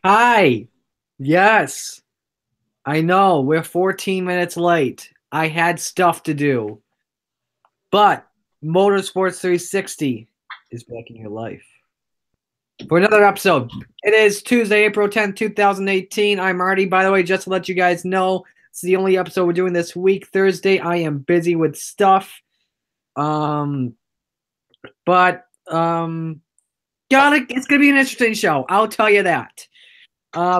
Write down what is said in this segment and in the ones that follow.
Hi. Yes, I know. We're 14 minutes late. I had stuff to do. But Motorsports 360 is back in your life for another episode. It is Tuesday, April 10th, 2018. I'm Marty. By the way, just to let you guys know, it's the only episode we're doing this week. Thursday, I am busy with stuff. Um, but it's gonna be an interesting show. I'll tell you that.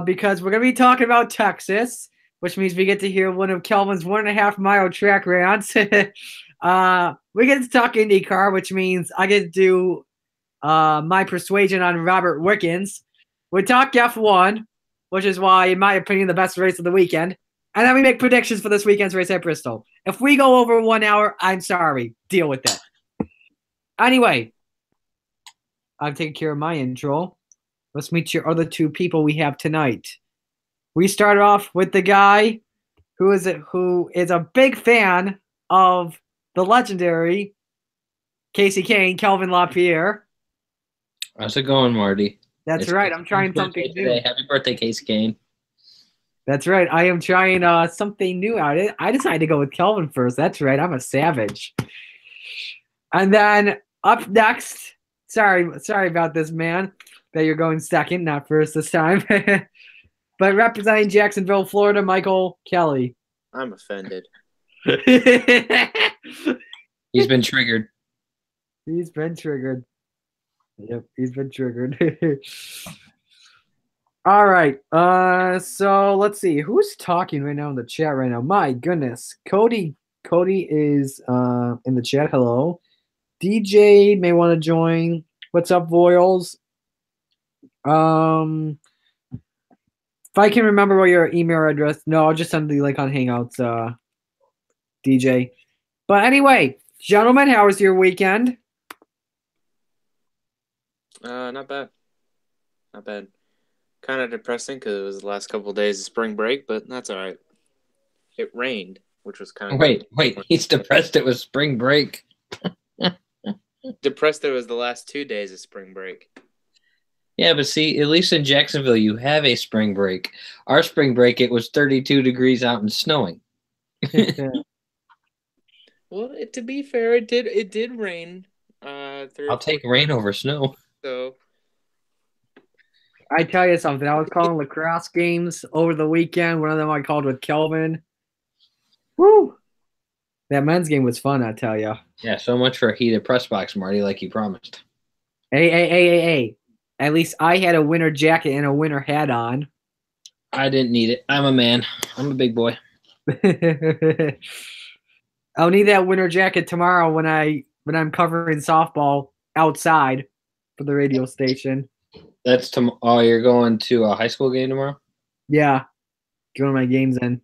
Because we're gonna be talking about Texas, which means we get to hear one of Kelvin's 1.5 mile track rants. We get to talk IndyCar, which means I get to do my persuasion on Robert Wickens. We talk F1, which is why, in my opinion, the best race of the weekend. And then we make predictions for this weekend's race at Bristol. If we go over 1 hour, I'm sorry. Deal with it. Anyway, I've taken care of my intro. Let's meet your other two people we have tonight. We start off with the guy who is a big fan of the legendary Casey Kane, Kelvin LaPierre. How's it going, Marty? That's right. I'm trying something new. Happy birthday, Casey Kane. That's right. I am trying something new out. I decided to go with Kelvin first. That's right. I'm a savage. And then up next, sorry about this, man, that you're going second, not first this time. But representing Jacksonville, Florida, Michael Kelly. I'm offended. He's been triggered. He's been triggered. Yep, he's been triggered. All right. So let's see. Who's talking right now in the chat right now? My goodness. Cody is in the chat. Hello. DJ may want to join. What's up, Voiles? If I can remember what your email address. No, I'll just send the link on Hangouts, DJ. But anyway, gentlemen, how was your weekend? Not bad. Not bad. Kind of depressing because it was the last couple of days of spring break, but that's all right. It rained, which was kind of... Wait. He's depressed it was spring break. Depressed that it was the last 2 days of spring break. Yeah, but see, at least in Jacksonville, you have a spring break. Our spring break, it was 32 degrees out and snowing. Well, to be fair, it did rain. I'll take rain over snow. So I tell you something. I was calling lacrosse games over the weekend. One of them I called with Kelvin. Woo! That men's game was fun, I tell you. Yeah, so much for a heated press box, Marty, like you promised. Hey. At least I had a winter jacket and a winter hat on. I didn't need it. I'm a man. I'm a big boy. I'll need that winter jacket tomorrow when I'm covering softball outside for the radio station. That's oh, you're going to a high school game tomorrow? Yeah. Going my games in.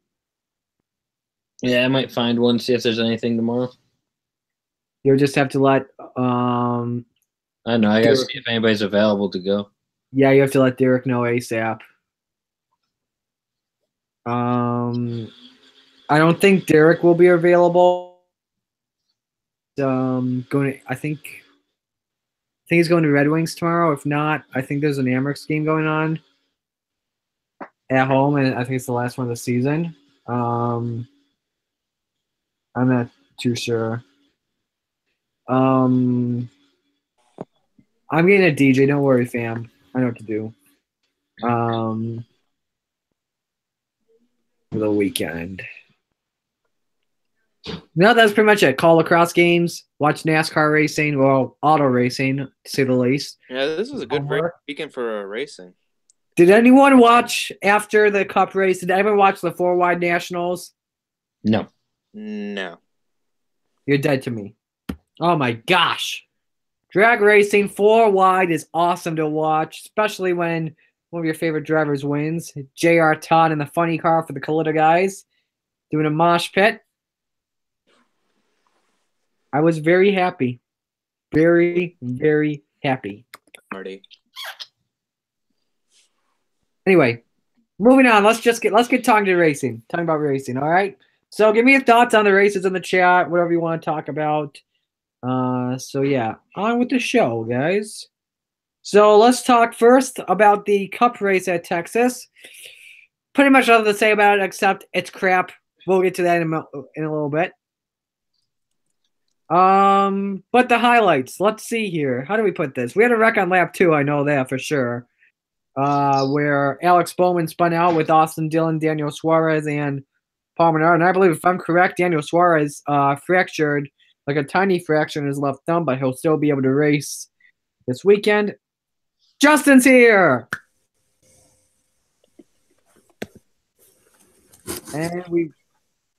Yeah, I might find one, see if there's anything tomorrow. You'll just have to let I know, I gotta see if anybody's available to go. Yeah, you have to let Derek know ASAP. I don't think Derek will be available. I think he's going to Red Wings tomorrow. If not, I think there's an Amerks game going on at home, and I think it's the last one of the season. I'm not too sure. I'm getting a DJ. Don't worry, fam. I know what to do. For the weekend. No, that's pretty much it. Call lacrosse games, watch NASCAR racing, well, auto racing, to say the least. yeah, this was a good weekend for racing. Did anyone watch after the Cup race? Did anyone watch the 4-wide nationals? No. You're dead to me. Oh my gosh. Drag racing 4-wide is awesome to watch, especially when one of your favorite drivers wins. J.R. Todd in the funny car for the Collider guys doing a mosh pit. I was very happy. Very, very happy. Marty. Anyway, moving on. Let's get talking about racing, all right? So give me your thoughts on the races in the chat, whatever you want to talk about. So yeah, on with the show, guys. So let's talk first about the Cup race at Texas. Pretty much nothing to say about it except it's crap. We'll get to that in a little bit. But the highlights. Let's see here. How do we put this? We had a wreck on lap 2. I know that for sure. Where Alex Bowman spun out with Austin Dillon, Daniel Suarez, and Paul Menard. And I believe, if I'm correct, Daniel Suarez fractured, like a tiny fracture in his left thumb, but he'll still be able to race this weekend. Justin's here! And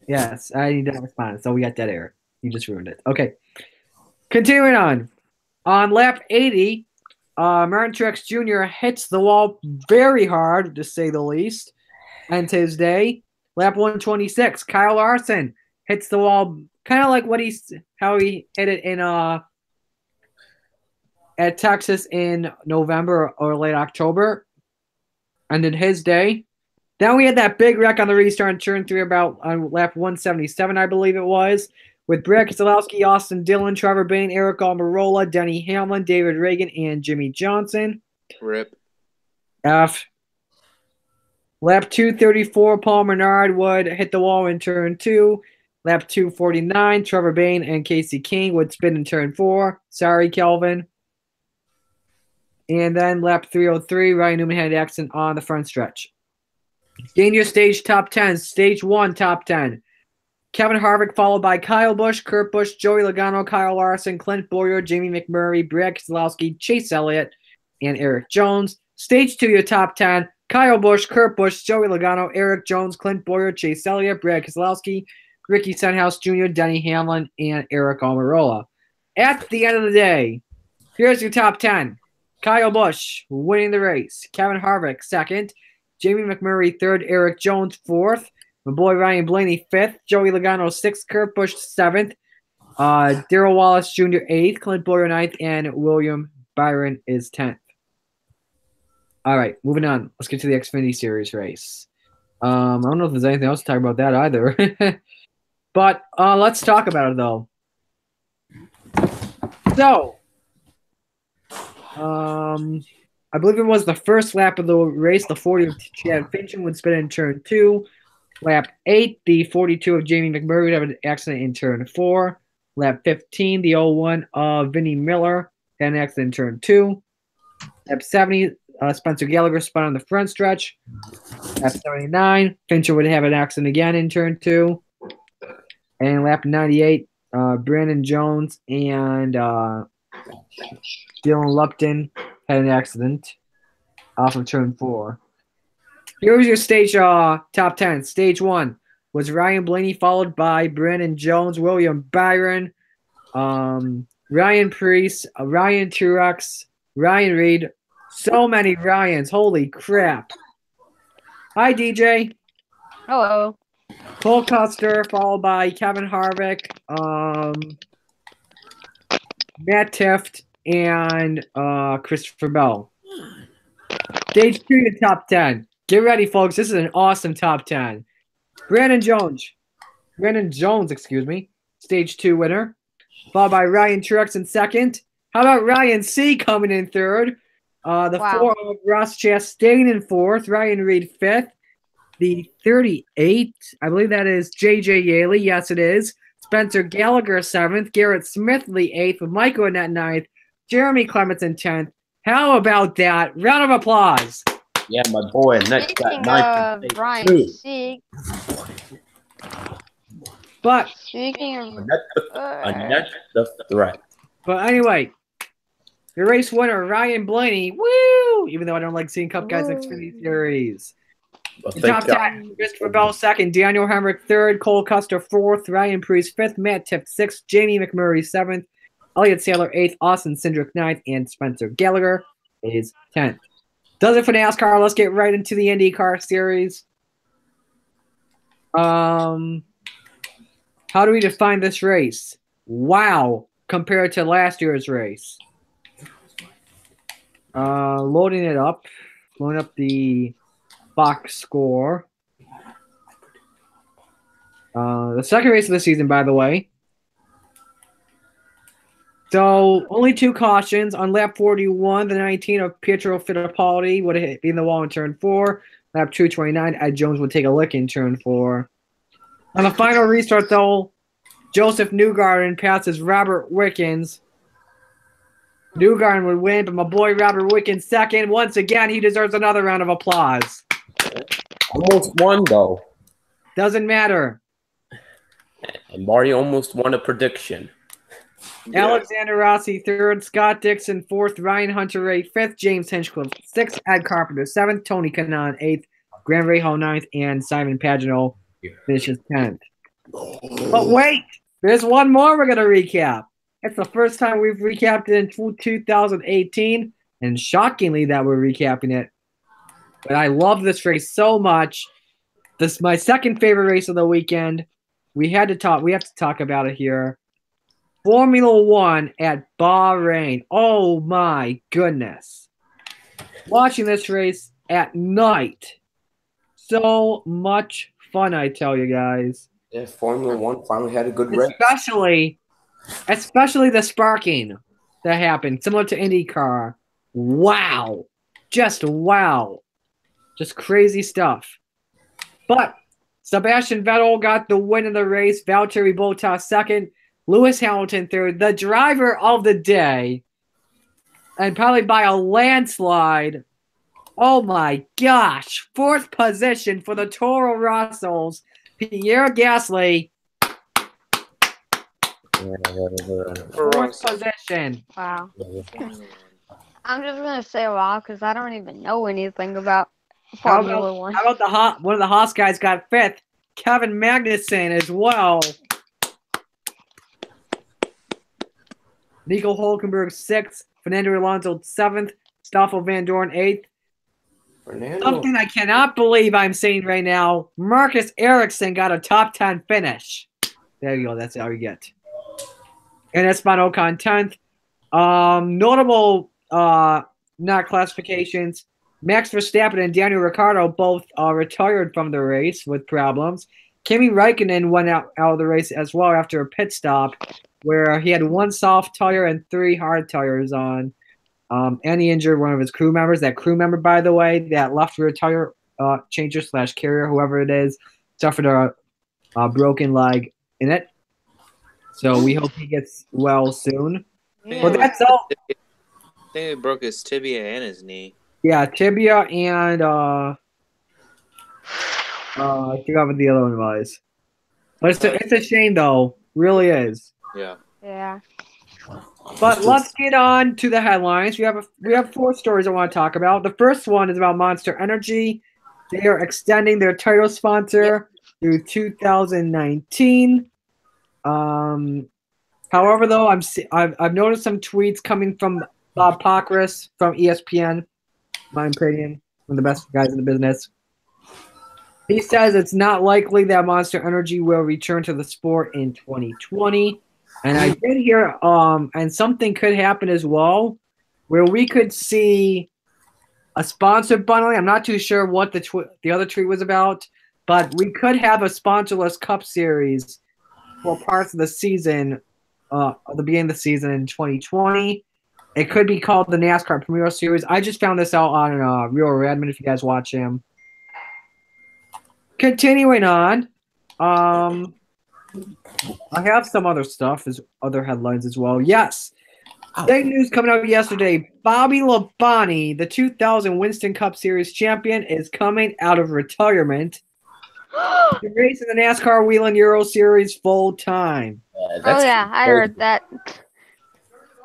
yes, I need to respond. So we got dead air. You just ruined it. Okay. Continuing on. On lap 80, Martin Truex Jr. hits the wall very hard, to say the least, ends his day. Lap 126, Kyle Larson hits the wall, kind of like how he hit it in at Texas in November or late October, ended his day. Then we had that big wreck on the restart in turn 3 on lap 177, I believe it was, with Brad Keselowski, Austin Dillon, Trevor Bayne, Eric Almirola, Denny Hamlin, David Reagan, and Jimmy Johnson. Rip. F. Lap 234, Paul Menard would hit the wall in turn 2. Lap 249, Trevor Bayne and Casey King would spin in turn 4. Sorry, Kelvin. And then lap 303, Ryan Newman had an accident on the front stretch. Senior stage top 10, stage 1 top 10. Kevin Harvick followed by Kyle Busch, Kurt Busch, Joey Logano, Kyle Larson, Clint Bowyer, Jamie McMurray, Brad Keselowski, Chase Elliott, and Eric Jones. Stage 2, your top 10. Kyle Busch, Kurt Busch, Joey Logano, Eric Jones, Clint Bowyer, Chase Elliott, Brad Keselowski, Ricky Stenhouse Jr., Denny Hamlin, and Eric Almirola. At the end of the day, here's your top 10. Kyle Busch winning the race. Kevin Harvick, 2nd. Jamie McMurray, 3rd. Eric Jones, 4th. My boy Ryan Blaney, 5th. Joey Logano, 6th. Kurt Busch, 7th. Darrell Wallace Jr., 8th. Clint Bowyer, 9th. And William Byron is 10th. All right, moving on. Let's get to the Xfinity Series race. I don't know if there's anything else to talk about that either. But let's talk about it, though. So, I believe it was the first lap of the race. The 40 of Chad Fincham would spin in turn 2. Lap 8, the 42 of Jamie McMurray would have an accident in turn 4. Lap 15, the 01 of Vinnie Miller had an accident in turn 2. Lap 70, Spencer Gallagher spun on the front stretch. Lap 79, Fincher would have an accident again in turn 2. And lap 98, Brandon Jones and Dylan Lupton had an accident off of turn 4. Here was your stage top 10. Stage 1 was Ryan Blaney, followed by Brandon Jones, William Byron, Ryan Preece, Ryan Truex, Ryan Reed. So many Ryans. Holy crap. Hi, DJ. Hello. Cole Custer, followed by Kevin Harvick, Matt Tifft, and Christopher Bell. Stage 2 to top 10. Get ready, folks. This is an awesome top 10. Brandon Jones, stage 2 winner. Followed by Ryan Truex in 2nd. How about Ryan C. coming in 3rd? The 4 of Ross Chastain in 4th. Ryan Reed 5th. The 38, I believe that is J.J. Yaley. Yes, it is. Spencer Gallagher 7th. Garrett Smithley 8th. Michael Annett 9th. Jeremy Clements in 10th. How about that? Round of applause. Yeah, my boy Annette got 9th. Speaking of Ryan C. But Speaking of Annette the threat. But anyway, your race winner, Ryan Blaney. Woo! Even though I don't like seeing Cup guys in Xfinity Series. Well, Top 10, Christopher Bell 2nd, Daniel Hemrick 3rd, Cole Custer 4th, Ryan Preece 5th, Matt Tifft 6th, Jamie McMurray 7th, Elliott Sadler 8th, Austin Cindric 9th, and Spencer Gallagher is 10th. Does it for NASCAR. Let's get right into the IndyCar Series. How do we define this race? Wow, compared to last year's race. Loading up the box score. The second race of the season, by the way. So only 2 cautions on lap 41. The 19 of Pietro Fittipaldi would have been the wall in turn 4. Lap 229, Ed Jones would take a lick in turn 4. On the final restart, though, Joseph Newgarden passes Robert Wickens. Newgarden would win, but my boy Robert Wickens second. Once again, he deserves another round of applause. Almost won, though. Doesn't matter. And Marty almost won a prediction. Yeah. Alexander Rossi third, Scott Dixon fourth, Ryan Hunter eighth, fifth, James Hinchcliffe sixth, Ed Carpenter seventh, Tony Kanaan eighth, Graham Rahal ninth, and Simon Pagenaud finishes 10th. But wait, there's one more we're going to recap. It's the first time we've recapped it in 2018, and shockingly that we're recapping it. But I love this race so much. This is my second favorite race of the weekend. We have to talk about it here. Formula One at Bahrain. Oh my goodness. Watching this race at night. So much fun, I tell you guys. Yeah, Formula One finally had a good race. Especially the sparking that happened, similar to IndyCar. Wow. Just wow. Just crazy stuff. But Sebastian Vettel got the win in the race. Valtteri Bottas second. Lewis Hamilton third. The driver of the day. And probably by a landslide. Oh my gosh. Fourth position for the Toro Rossos. Pierre Gasly. Fourth position. Wow. I'm just gonna say wow because I don't even know anything about Formula One. How about one of the Haas guys got fifth? Kevin Magnussen as well. Nico Hulkenberg sixth. Fernando Alonso seventh. Stoffel Van Dorn eighth. Something I cannot believe I'm saying right now. Marcus Ericsson got a top 10 finish. There you go. That's how you get. And Esteban Ocon 10th. Notable not classifications. Max Verstappen and Daniel Ricciardo both retired from the race with problems. Kimi Räikkönen went out of the race as well after a pit stop where he had 1 soft tire and 3 hard tires on. And he injured one of his crew members. That crew member, by the way, that left rear tire changer / carrier, whoever it is, suffered a broken leg in it. So we hope he gets well soon. Yeah. Well, that's all. I think he broke his tibia and his knee. Yeah, tibia and I forgot what the other one was. But it's a shame, though. Really is. Yeah. Yeah. But let's get on to the headlines. We have 4 stories I want to talk about. The first one is about Monster Energy. They are extending their title sponsor through 2019. However, though, I've noticed some tweets coming from Bob Pockrass from ESPN. My opinion, one of the best guys in the business. He says it's not likely that Monster Energy will return to the sport in 2020. And I did hear, and something could happen as well, where we could see a sponsor bundling. I'm not too sure what the other tweet was about, but we could have a sponsorless Cup Series for parts of the season, at the beginning of the season in 2020. It could be called the NASCAR Premier Series. I just found this out on Real Radman, if you guys watch him. Continuing on, I have some other stuff, other headlines as well. Yes. Big news coming out yesterday. Bobby Labonte, the 2000 Winston Cup Series champion, is coming out of retirement. He's racing the NASCAR Whelen Euro Series full time. Oh yeah, I heard that.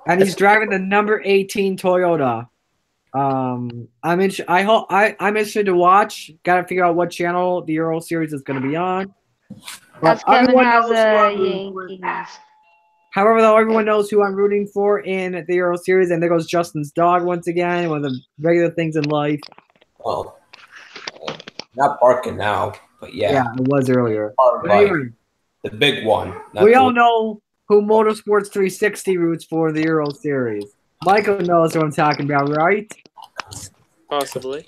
And he's driving the number 18 Toyota. I'm interested to watch. Got to figure out what channel the Euro Series is going to be on. That's Kevin has Yankees. However, though, everyone knows who I'm rooting for in the Euro Series, and there goes Justin's dog once again, one of the regular things in life. Well, not barking now, but yeah. Yeah, it was earlier. But Right. anyway, The big one. we all know who Motorsports 360 roots for the Euro Series. Michael knows what I'm talking about, right? Possibly.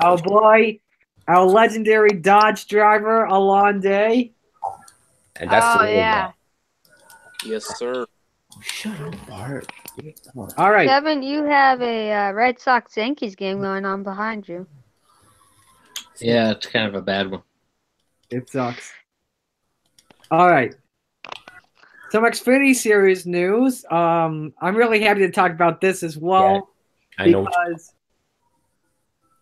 Oh, boy. Our legendary Dodge driver, Alon Day. And that's Oh the real yeah. one. Yes, sir. Shut up, Bart. All right. Kevin, you have a Red Sox Yankees game going on behind you. Yeah, it's kind of a bad one. It sucks. All right. Some Xfinity Series news. I'm really happy to talk about this as well. I know.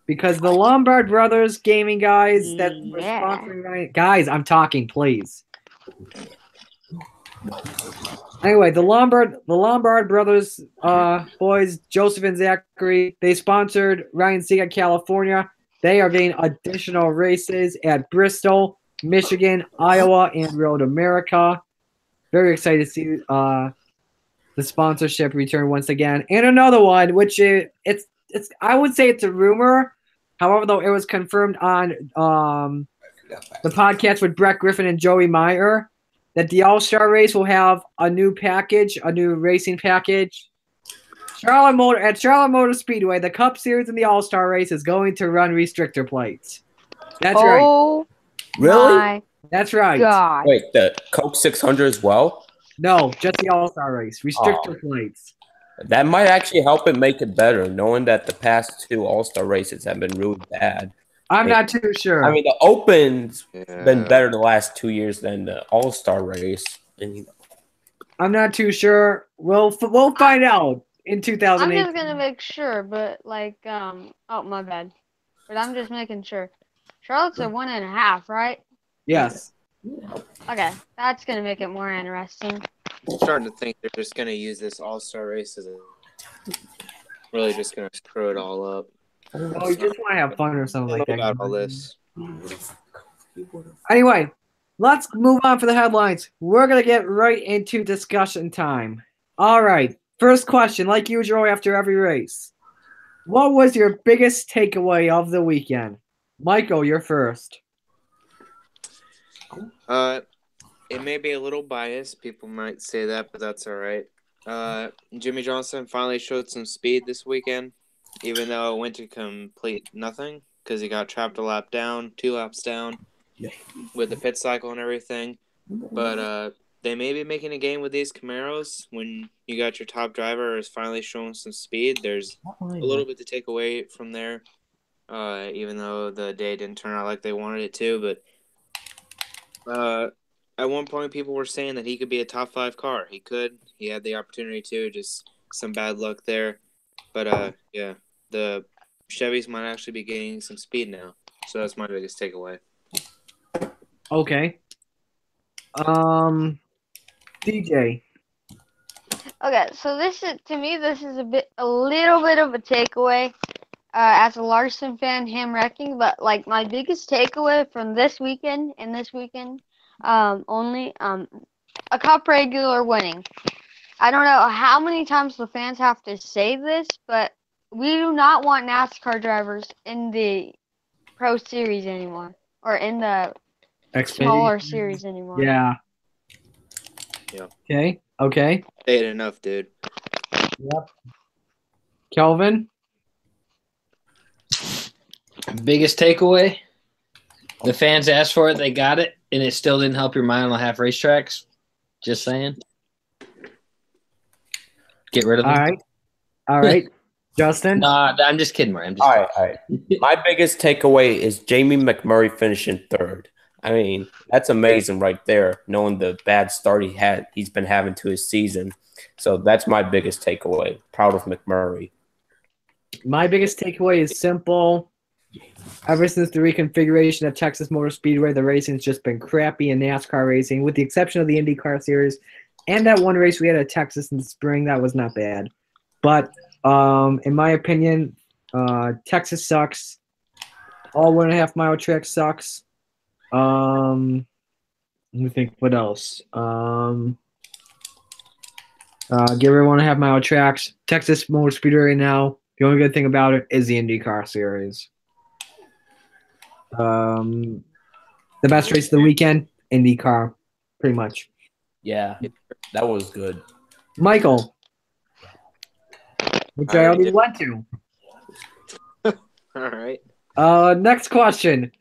Because the Lombard Brothers gaming guys that were Yeah. sponsoring right. Guys, I'm talking, please. Anyway, the Lombard Brothers boys, Joseph and Zachary, they sponsored Ryan Sieg California. They are getting additional races at Bristol, Michigan, Iowa, and Road America. Very excited to see the sponsorship return once again. And another one, which it's I would say it's a rumor. However, though, it was confirmed on the podcast with Brett Griffin and Joey Meyer that the All-Star race will have a new package, a new racing package. Charlotte Motor Speedway, the Cup Series and the All-Star race is going to run restrictor plates. That's right. Oh, Really? my That's right. God. Wait, the Coke 600 as well? No, just the All-Star race. Restrictor plates. That might actually help it make it better, knowing that the past 2 All-Star races have been really bad. I'm not too sure. I mean, the Open's Yeah. been better the last 2 years than the All-Star race. And I'm not too sure. We'll find out in I'm 2008. just gonna make sure, but like, oh, my bad. But I'm just making sure. Charlotte's a 1.5, right? Yes. Okay, that's gonna make it more interesting. I'm starting to think they're just gonna use this All-Star race as really just gonna screw it all up. Oh, you just want to have fun or something like that. About all this. Anyway, let's move on for the headlines. We're going to get right into discussion time. All right. First question, like usual after every race. What was your biggest takeaway of the weekend? Michael, you're first. It may be a little biased. People might say that, but that's all right. Jimmy Johnson finally showed some speed this weekend, even though it went to complete nothing because he got trapped a lap down, 2 laps down with the pit cycle and everything. But they may be making a game with these Camaros when you got your top driver is finally showing some speed. There's a little bit to take away from there, even though the day didn't turn out like they wanted it to. But at one point, people were saying that he could be a top 5 car. He could. He had the opportunity to. Just some bad luck there. But yeah, the Chevys might actually be gaining some speed now. So that's my biggest takeaway. Okay. DJ. Okay, so this is a little bit of a takeaway. As a Larson fan, him wrecking, but like my biggest takeaway from this weekend only a Cup regular winning. I don't know how many times the fans have to say this, but we do not want NASCAR drivers in the Pro Series anymore, or in the smaller series anymore. Yeah. Yeah. Okay. Say it enough, dude. Yep. Kelvin? Biggest takeaway? The fans asked for it, they got it, and it still didn't help your mile and a half racetracks. Just saying. Get rid of them. All right. Justin? Nah, I'm just kidding, Murray. all right. My biggest takeaway is Jamie McMurray finishing 3rd. I mean, that's amazing right there, knowing the bad start he's been having to his season. So that's my biggest takeaway. Proud of McMurray. My biggest takeaway is simple. Ever since the reconfiguration of Texas Motor Speedway, the racing's just been crappy in NASCAR racing, with the exception of the IndyCar Series and that one race we had at Texas in the spring. That was not bad. But in my opinion, Texas sucks. All 1.5 mile track sucks. Let me think. What else? Get rid of 1.5 mile tracks. Texas Motor Speedway right now. The only good thing about it is the IndyCar Series. The best race of the weekend, IndyCar, pretty much. Yeah, that was good. Michael, which I already went to. All right. Next question.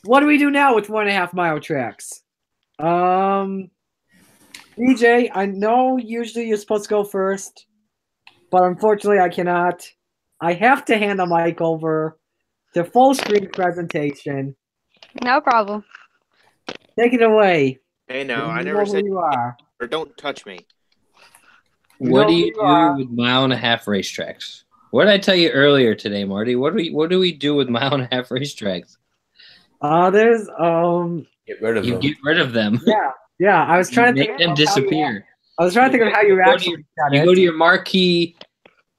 What do we do now with 1.5 mile tracks? DJ, I know usually you're supposed to go first, but unfortunately I cannot. I have to hand the mic over to full screen presentation. No problem. Take it away. Hey, no, I You never know who said you are. or don't touch me. What know do who you you do are. with mile-and-a-half racetracks? What did I tell you earlier today, Marty? What do we do with mile-and-a-half racetracks? There's Get rid of You them. get rid of them. yeah. I was trying to Make think them of how you. disappear. I was trying to think of how you actually said You it. go to your marquee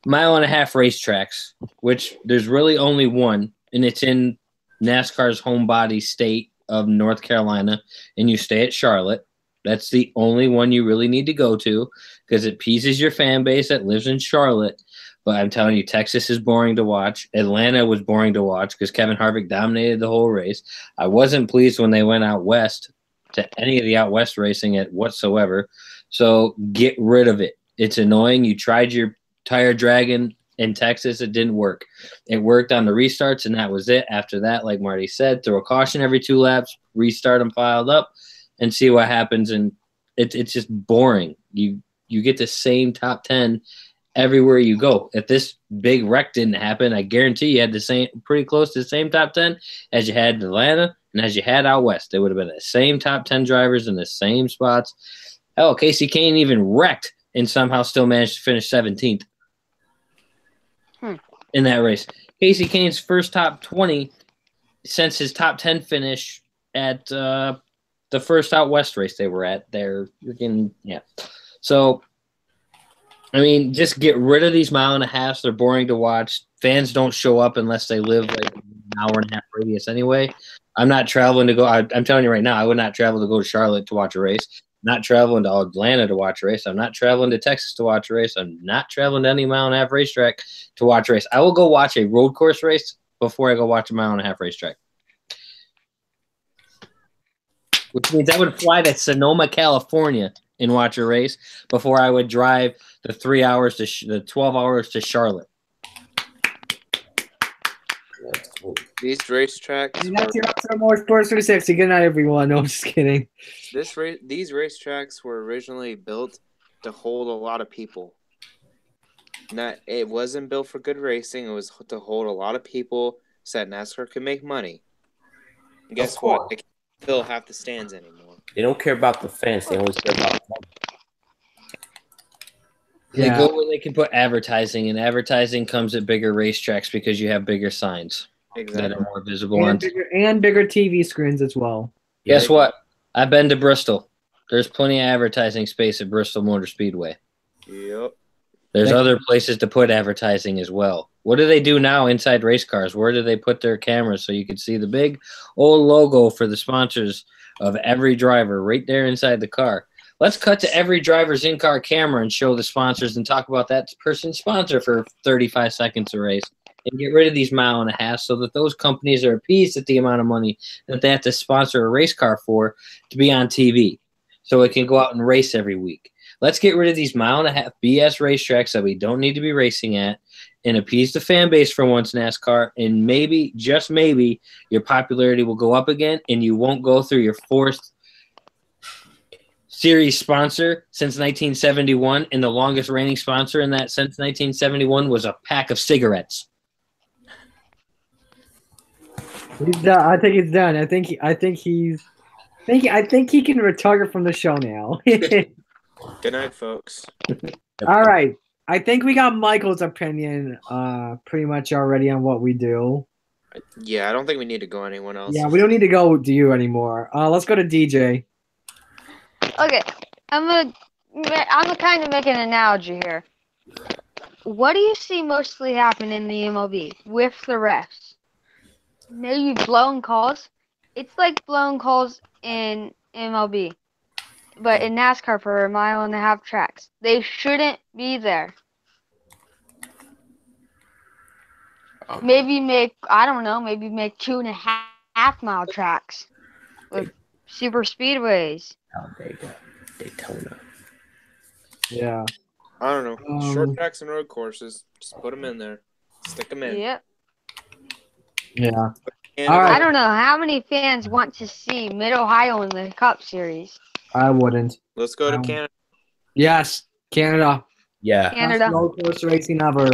mile-and-a-half racetracks, which there's really only one, and it's in NASCAR's home body state of North Carolina, and you stay at Charlotte. That's the only one you really need to go to because it appeases your fan base that lives in Charlotte. But I'm telling you, Texas is boring to watch. Atlanta was boring to watch because Kevin Harvick dominated the whole race. I wasn't pleased when they went out west to any of the out west racing at whatsoever. So get rid of it. It's annoying. You tried your tire dragon in Texas. It didn't work. It worked on the restarts, and that was it. After that, like Marty said, throw a caution every 2 laps, restart them piled up, and see what happens. And it's just boring. You get the same top 10 everywhere you go. If this big wreck didn't happen, I guarantee you had the same, pretty close to the same top 10 as you had in Atlanta and as you had out west. They would have been the same top 10 drivers in the same spots. Hell, Casey Kane even wrecked and somehow still managed to finish 17th in that race. Casey Kane's first top 20 since his top 10 finish at the first out west race they were at. They're freaking, yeah. So, I mean, just get rid of these mile-and-a-halves. They're boring to watch. Fans don't show up unless they live like an hour-and-a-half radius anyway. I'm not traveling to go. I'm telling you right now, I would not travel to go to Charlotte to watch a race. I'm not traveling to Atlanta to watch a race. I'm not traveling to Texas to watch a race. I'm not traveling to any mile-and-a-half racetrack to watch a race. I will go watch a road course race before I go watch a mile-and-a-half racetrack. Which means I would fly to Sonoma, California and watch a race before I would drive the 3 hours to the 12 hours to Charlotte. These racetracks. And that's your episode of Motorsports 360. Good night, everyone. No, I'm just kidding. These racetracks were originally built to hold a lot of people. It wasn't built for good racing. It was to hold a lot of people so that NASCAR could make money. And guess what? They can't fill half the stands anymore. They don't care about the fans. They only care about money. They go where they can put advertising, and advertising comes at bigger racetracks because you have bigger signs that are more visible. And bigger TV screens as well. Guess what? I've been to Bristol. There's plenty of advertising space at Bristol Motor Speedway. Yep. There's other places to put advertising as well. What do they do now inside race cars? Where do they put their cameras so you can see the big old logo for the sponsors of every driver right there inside the car? Let's cut to every driver's in-car camera and show the sponsors and talk about that person's sponsor for 35 seconds a race and get rid of these mile-and-a-half so that those companies are appeased at the amount of money that they have to sponsor a race car for to be on TV so it can go out and race every week. Let's get rid of these mile-and-a-half BS racetracks that we don't need to be racing at and appease the fan base for once, NASCAR, and maybe, just maybe, your popularity will go up again and you won't go through your fourth series sponsor since 1971, and the longest reigning sponsor in that since 1971 was a pack of cigarettes. He's done. I think he's done. I think he can retire from the show now. Good night, folks. All right. I think we got Michael's opinion pretty much already on what we do. Yeah, I don't think we need to go anyone else. Yeah, we don't need to go to you anymore. Let's go to DJ. Okay, I'm gonna kind of make an analogy here. What do you see mostly happen in the MLB with the refs? Maybe blown calls. It's like blown calls in MLB, but in NASCAR for a mile-and-a-half tracks. They shouldn't be there. Maybe make 2.5 mile tracks with super speedways. Oh, there you go. Daytona. Yeah. I don't know. Short tracks and road courses. Just put them in there. Stick them in. Yep. Yeah. And All right. I don't know how many fans want to see Mid-Ohio in the Cup Series. I wouldn't. Let's go to Canada. Yes, Canada. Yeah. Best Canada. road course racing ever.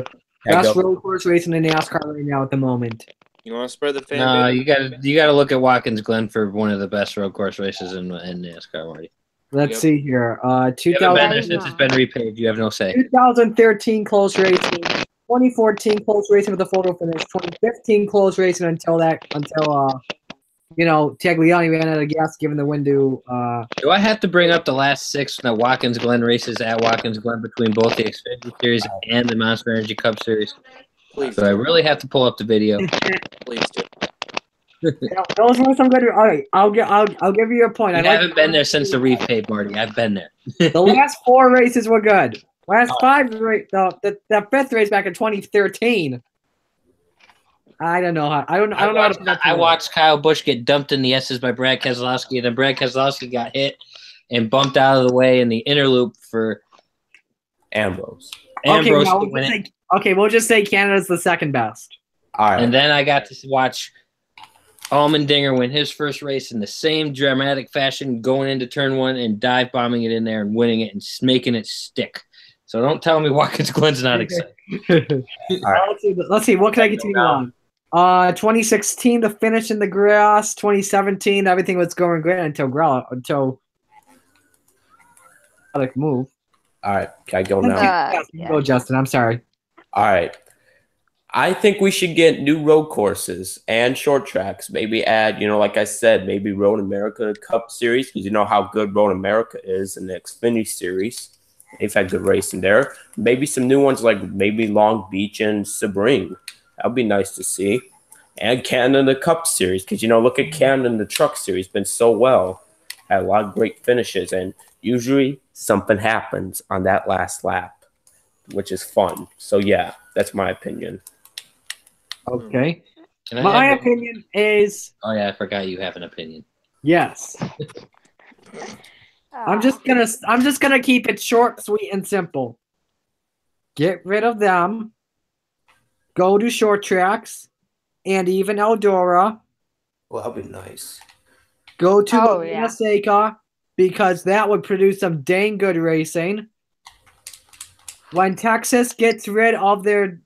Yeah, Best go. road course racing in NASCAR right now at the moment. You want to spread the fan No, base? you gotta look at Watkins Glen for one of the best road course races in NASCAR, Marty. Let's Yep. see here. You haven't 2000, been there since it's been repaved. You have no say. 2013 close racing. 2014 close racing with a photo finish. 2015 close racing until Tagliani ran out of gas, given the window. Do I have to bring up the last 6 Watkins Glen races at Watkins Glen between both the Xfinity Series and the Monster Energy Cup Series? Please Do I do. really have to pull up the video? Please do. Those were some good. All right, I'll give you a point. I haven't been there since the repave, Marty. I've been there. The last 4 races were good. Last 5, the 5th race back in 2013. I don't know how. I don't know how to pronounce I it. watched Kyle Busch get dumped in the S's by Brad Keselowski, and then Brad Keselowski got hit and bumped out of the way in the inner loop for Ambrose. Ambrose now to win it. we'll just say Canada's the second best. All right. And then I got to watch Allmendinger win his first race in the same dramatic fashion, going into turn 1 and dive bombing it in there and winning it and making it stick. So don't tell me Watkins Glen's not exciting. right. Let's see. What can I continue on? 2016, the finish in the grass. 2017, everything was going great until like move. All right. Can I go now? Yes, yeah. Go, Justin. I'm sorry. All right. I think we should get new road courses and short tracks. Maybe add, like I said, maybe Road America Cup Series, because you know how good Road America is in the Xfinity Series. They've had good racing there. Maybe some new ones like maybe Long Beach and Sebring. That would be nice to see. And Canada Cup Series, because, look at Canada in the Truck Series. Been so well. Had a lot of great finishes. And usually something happens on that last lap, which is fun. So, yeah, that's my opinion. Okay. Can I My have- opinion is Oh yeah, I forgot you have an opinion. yes. I'm just gonna keep it short, sweet, and simple. Get rid of them. Go to short tracks, and even Eldora. Well, that would be nice. Go to Oh, Laguna yeah. Seca, because that would produce some dang good racing. When Texas gets rid of when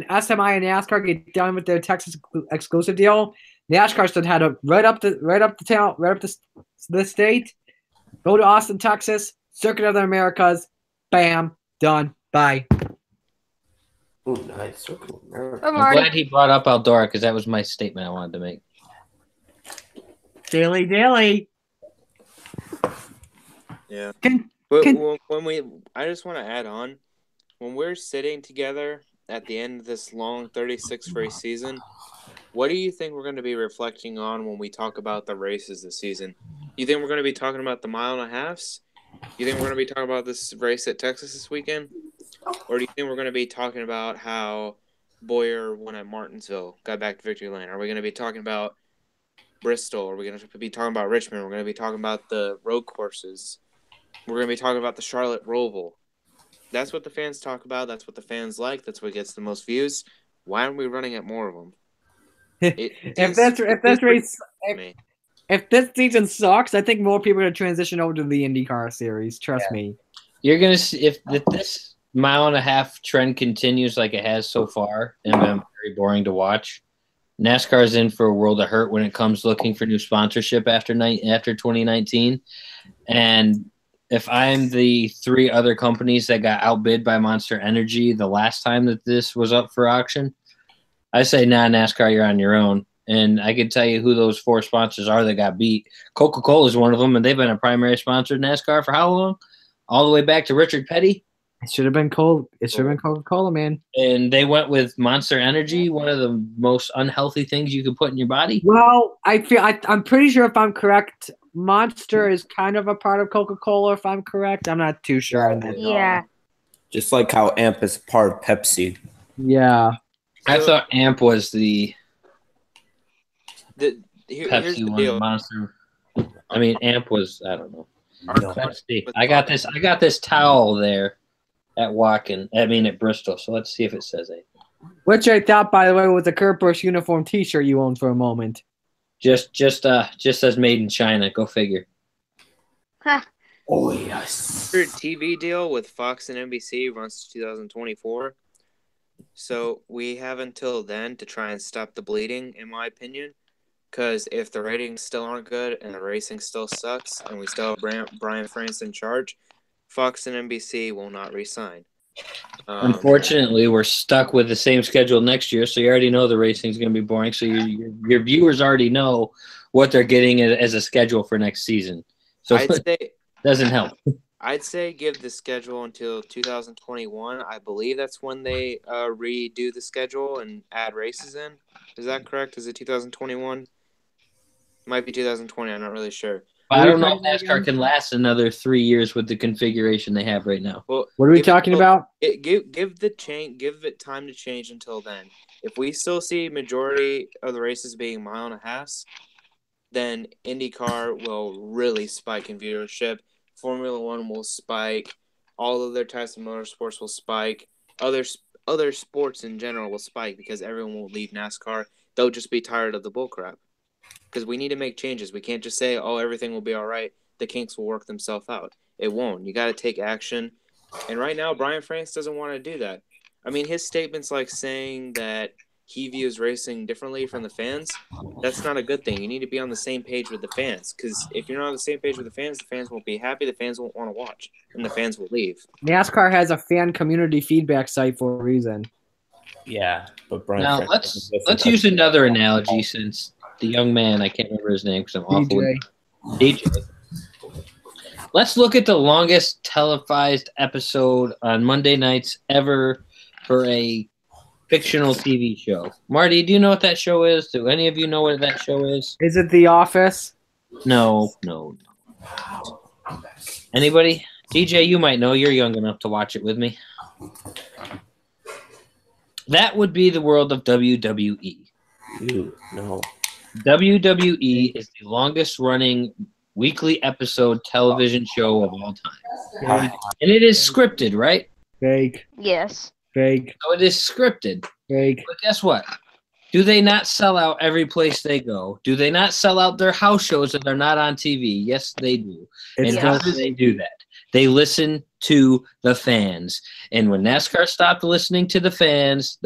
SMI and NASCAR get done with their Texas exclusive deal, NASCAR should head up right up the state. Go to Austin, Texas, Circuit of the Americas, bam, done, bye. Oh, nice. Circle of America. I'm I'm already glad he brought up Eldora because that was my statement I wanted to make. Daily. Yeah. Can But Can- I just want to add on, when we're sitting together at the end of this long 36 race season, what do you think we're going to be reflecting on when we talk about the races this season? You think we're going to be talking about the mile and a halves? You think we're going to be talking about this race at Texas this weekend? Or do you think we're going to be talking about how Boyer won at Martinsville, got back to victory lane? Are we going to be talking about Bristol? Are we going to be talking about Richmond? We're going to be talking about the road courses. We're going to be talking about the Charlotte Roval. That's what the fans talk about. That's what the fans like. That's what gets the most views. Why aren't we running at more of them? if this season sucks, I think more people are going to transition over to the IndyCar series. Trust me. You're gonna see if this mile and a half trend continues like it has so far, and been very boring to watch. NASCAR is in for a world of hurt when it comes looking for new sponsorship after 2019, and if I'm the 3 other companies that got outbid by Monster Energy the last time that this was up for auction, I say, nah, NASCAR, you're on your own. And I can tell you who those 4 sponsors are that got beat. Coca-Cola is one of them, and they've been a primary sponsor of NASCAR for how long? All the way back to Richard Petty. It should have been Coca-Cola, man. And they went with Monster Energy, one of the most unhealthy things you could put in your body. Well, I'm pretty sure if I'm correct, Monster is kind of a part of Coca-Cola. If I'm correct, I'm not too sure on that. yeah. Just like how AMP is part of Pepsi. Yeah. I thought AMP was the Here's Pepsi the one, deal. Monster. I mean, AMP was, I don't know. No. Let's see. I got this towel there at at Bristol. So let's see if it says it. Which I thought, by the way, was a Kurt Busch uniform T-shirt you owned for a moment. Just says made in China. Go figure. Oh yes. Their TV deal with Fox and NBC runs to 2024. So we have until then to try and stop the bleeding, in my opinion. Because if the ratings still aren't good and the racing still sucks and we still have Brian France in charge, Fox and NBC will not re-sign. Unfortunately, we're stuck with the same schedule next year, so you already know the racing's going to be boring. So your viewers already know what they're getting as a schedule for next season. So it doesn't help. I'd say give the schedule until 2021. I believe that's when they redo the schedule and add races in. Is that correct? Is it 2021? Might be 2020. I'm not really sure. I don't know if NASCAR can last another 3 years with the configuration they have right now. Well, what are we talking about? Give it time to change until then. If we still see majority of the races being mile and a half, then IndyCar will really spike in viewership. Formula One will spike. All of their types of motorsports will spike. Other sports in general will spike because everyone will leave NASCAR. They'll just be tired of the bullcrap. Because we need to make changes. We can't just say, oh, everything will be all right. The kinks will work themselves out. It won't. You got to take action. And right now, Brian France doesn't want to do that. I mean, his statements like saying that he views racing differently from the fans, that's not a good thing. You need to be on the same page with the fans. Because if you're not on the same page with the fans won't be happy, the fans won't want to watch, and the fans will leave. NASCAR has a fan community feedback site for a reason. Yeah, but Brian now let's use another analogy since the young man, I can't remember his name because I'm awful. DJ. Let's look at the longest televised episode on Monday nights ever for a fictional TV show. Marty, do you know what that show is? Do any of you know what that show is? Is it The Office? No. Anybody? DJ, you might know. You're young enough to watch it with me. That would be the world of WWE. Ew, no. WWE is the longest running weekly episode television show of all time. And it is scripted, right? Fake. Yes. Fake. So it is scripted. Fake. But guess what? Do they not sell out every place they go? Do they not sell out their house shows that are not on TV? Yes, they do. It's and how just- do they do that? They listen to the fans. And when NASCAR stopped listening to the fans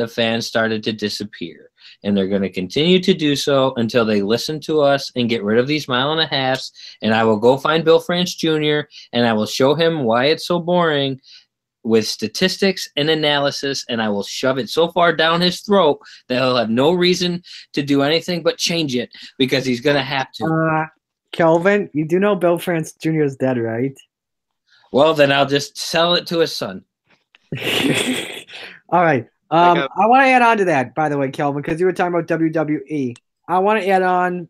started to disappear. And they're going to continue to do so until they listen to us and get rid of these mile and a halves. And I will go find Bill France Jr. and I will show him why it's so boring with statistics and analysis. And I will shove it so far down his throat that he'll have no reason to do anything but change it because he's going to have to. Kelvin, you do know Bill France Jr. is dead, right? Well, then I'll just sell it to his son. All right. I want to add on to that, by the way, Kelvin, because you were talking about WWE. I want to add on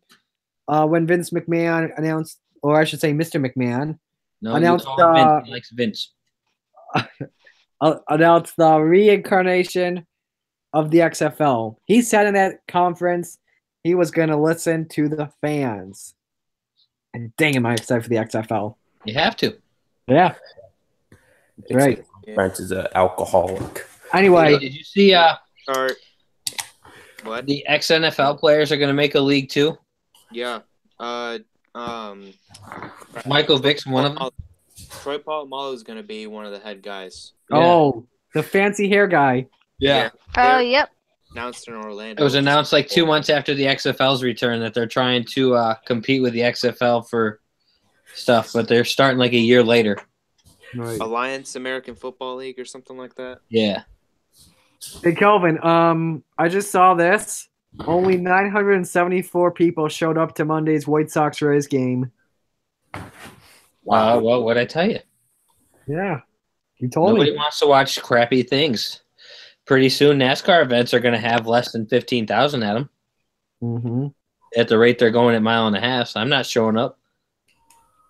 when Vince McMahon announced, or I should say Mr. McMahon, announced Vince. He likes Vince. Announced the reincarnation of the XFL. He said in that conference he was going to listen to the fans. And dang, am I excited for the XFL. You have to. Yeah. Right. France is an alcoholic. Anyway. Hey, did you see what? The ex-NFL players are going to make a league too? Yeah. Michael Vick's one of them? Troy Polamalu is going to be one of the head guys. Yeah. Oh, the fancy hair guy. Yeah. Oh, yep. Announced in Orlando. It was announced like 2 months after the XFL's return that they're trying to compete with the XFL for stuff, but they're starting like a year later. Right. Alliance American Football League or something like that. Yeah. Hey, Kelvin, I just saw this. Only 974 people showed up to Monday's White Sox Rays game. Wow. Well, what'd I tell you? Yeah. You told Nobody me. wants to watch crappy things. Pretty soon, NASCAR events are going to have less than 15,000 at them. Mm-hmm. At the rate they're going at mile and a half, so I'm not showing up.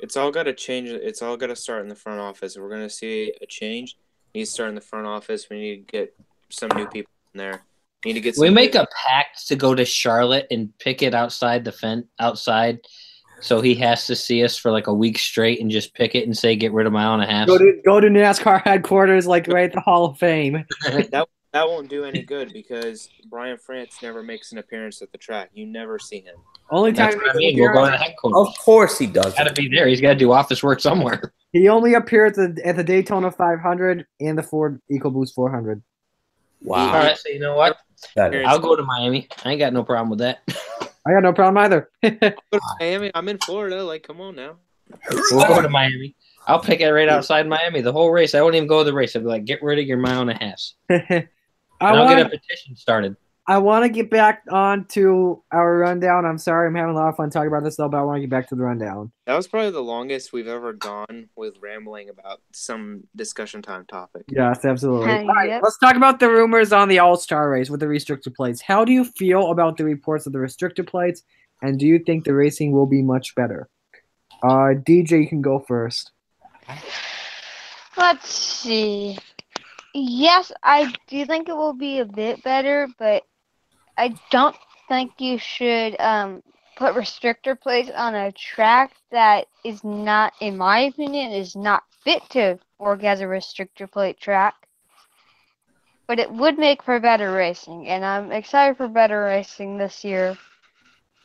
It's all got to change. It's all got to start in the front office. We're going to see a change. We need to start in the front office. We need to get some new people in there. We need to get. We make a pact to go to Charlotte and pick it outside the fence, outside, so he has to see us for like a week straight and just pick it and say get rid of mile and a half. Go to NASCAR headquarters, like right at the Hall of Fame. That won't do any good because Brian France never makes an appearance at the track. You never see him. Only time That's he what I makes an mean. We'll go to the appearance, headquarters. Of course he does. Got to be there. He's got to do office work somewhere. he only appeared at the Daytona 500 and the Ford EcoBoost 400. Wow. All right, so you know what? That is- I'll go to Miami. I ain't got no problem with that. I got no problem either. Go to Miami. I'm in Florida. Like, come on now. We'll go to Miami. I'll pick it right outside Miami. The whole race. I won't even go to the race. I'll be like, get rid of your mile and a half. And I'll get a petition started. I want to get back on to our rundown. I'm sorry, I'm having a lot of fun talking about this, though, but I want to get back to the rundown. That was probably the longest we've ever gone with rambling about some discussion time topic. Yes, absolutely. All right, Yep. let's talk about the rumors on the All-Star race with the restricted plates. How do you feel about the reports of the restricted plates, and do you think the racing will be much better? DJ, you can go first. Let's see. Yes, I do think it will be a bit better, but I don't think you should put restrictor plates on a track that is not, in my opinion, is not fit to work as a restrictor plate track. But it would make for better racing, and I'm excited for better racing this year.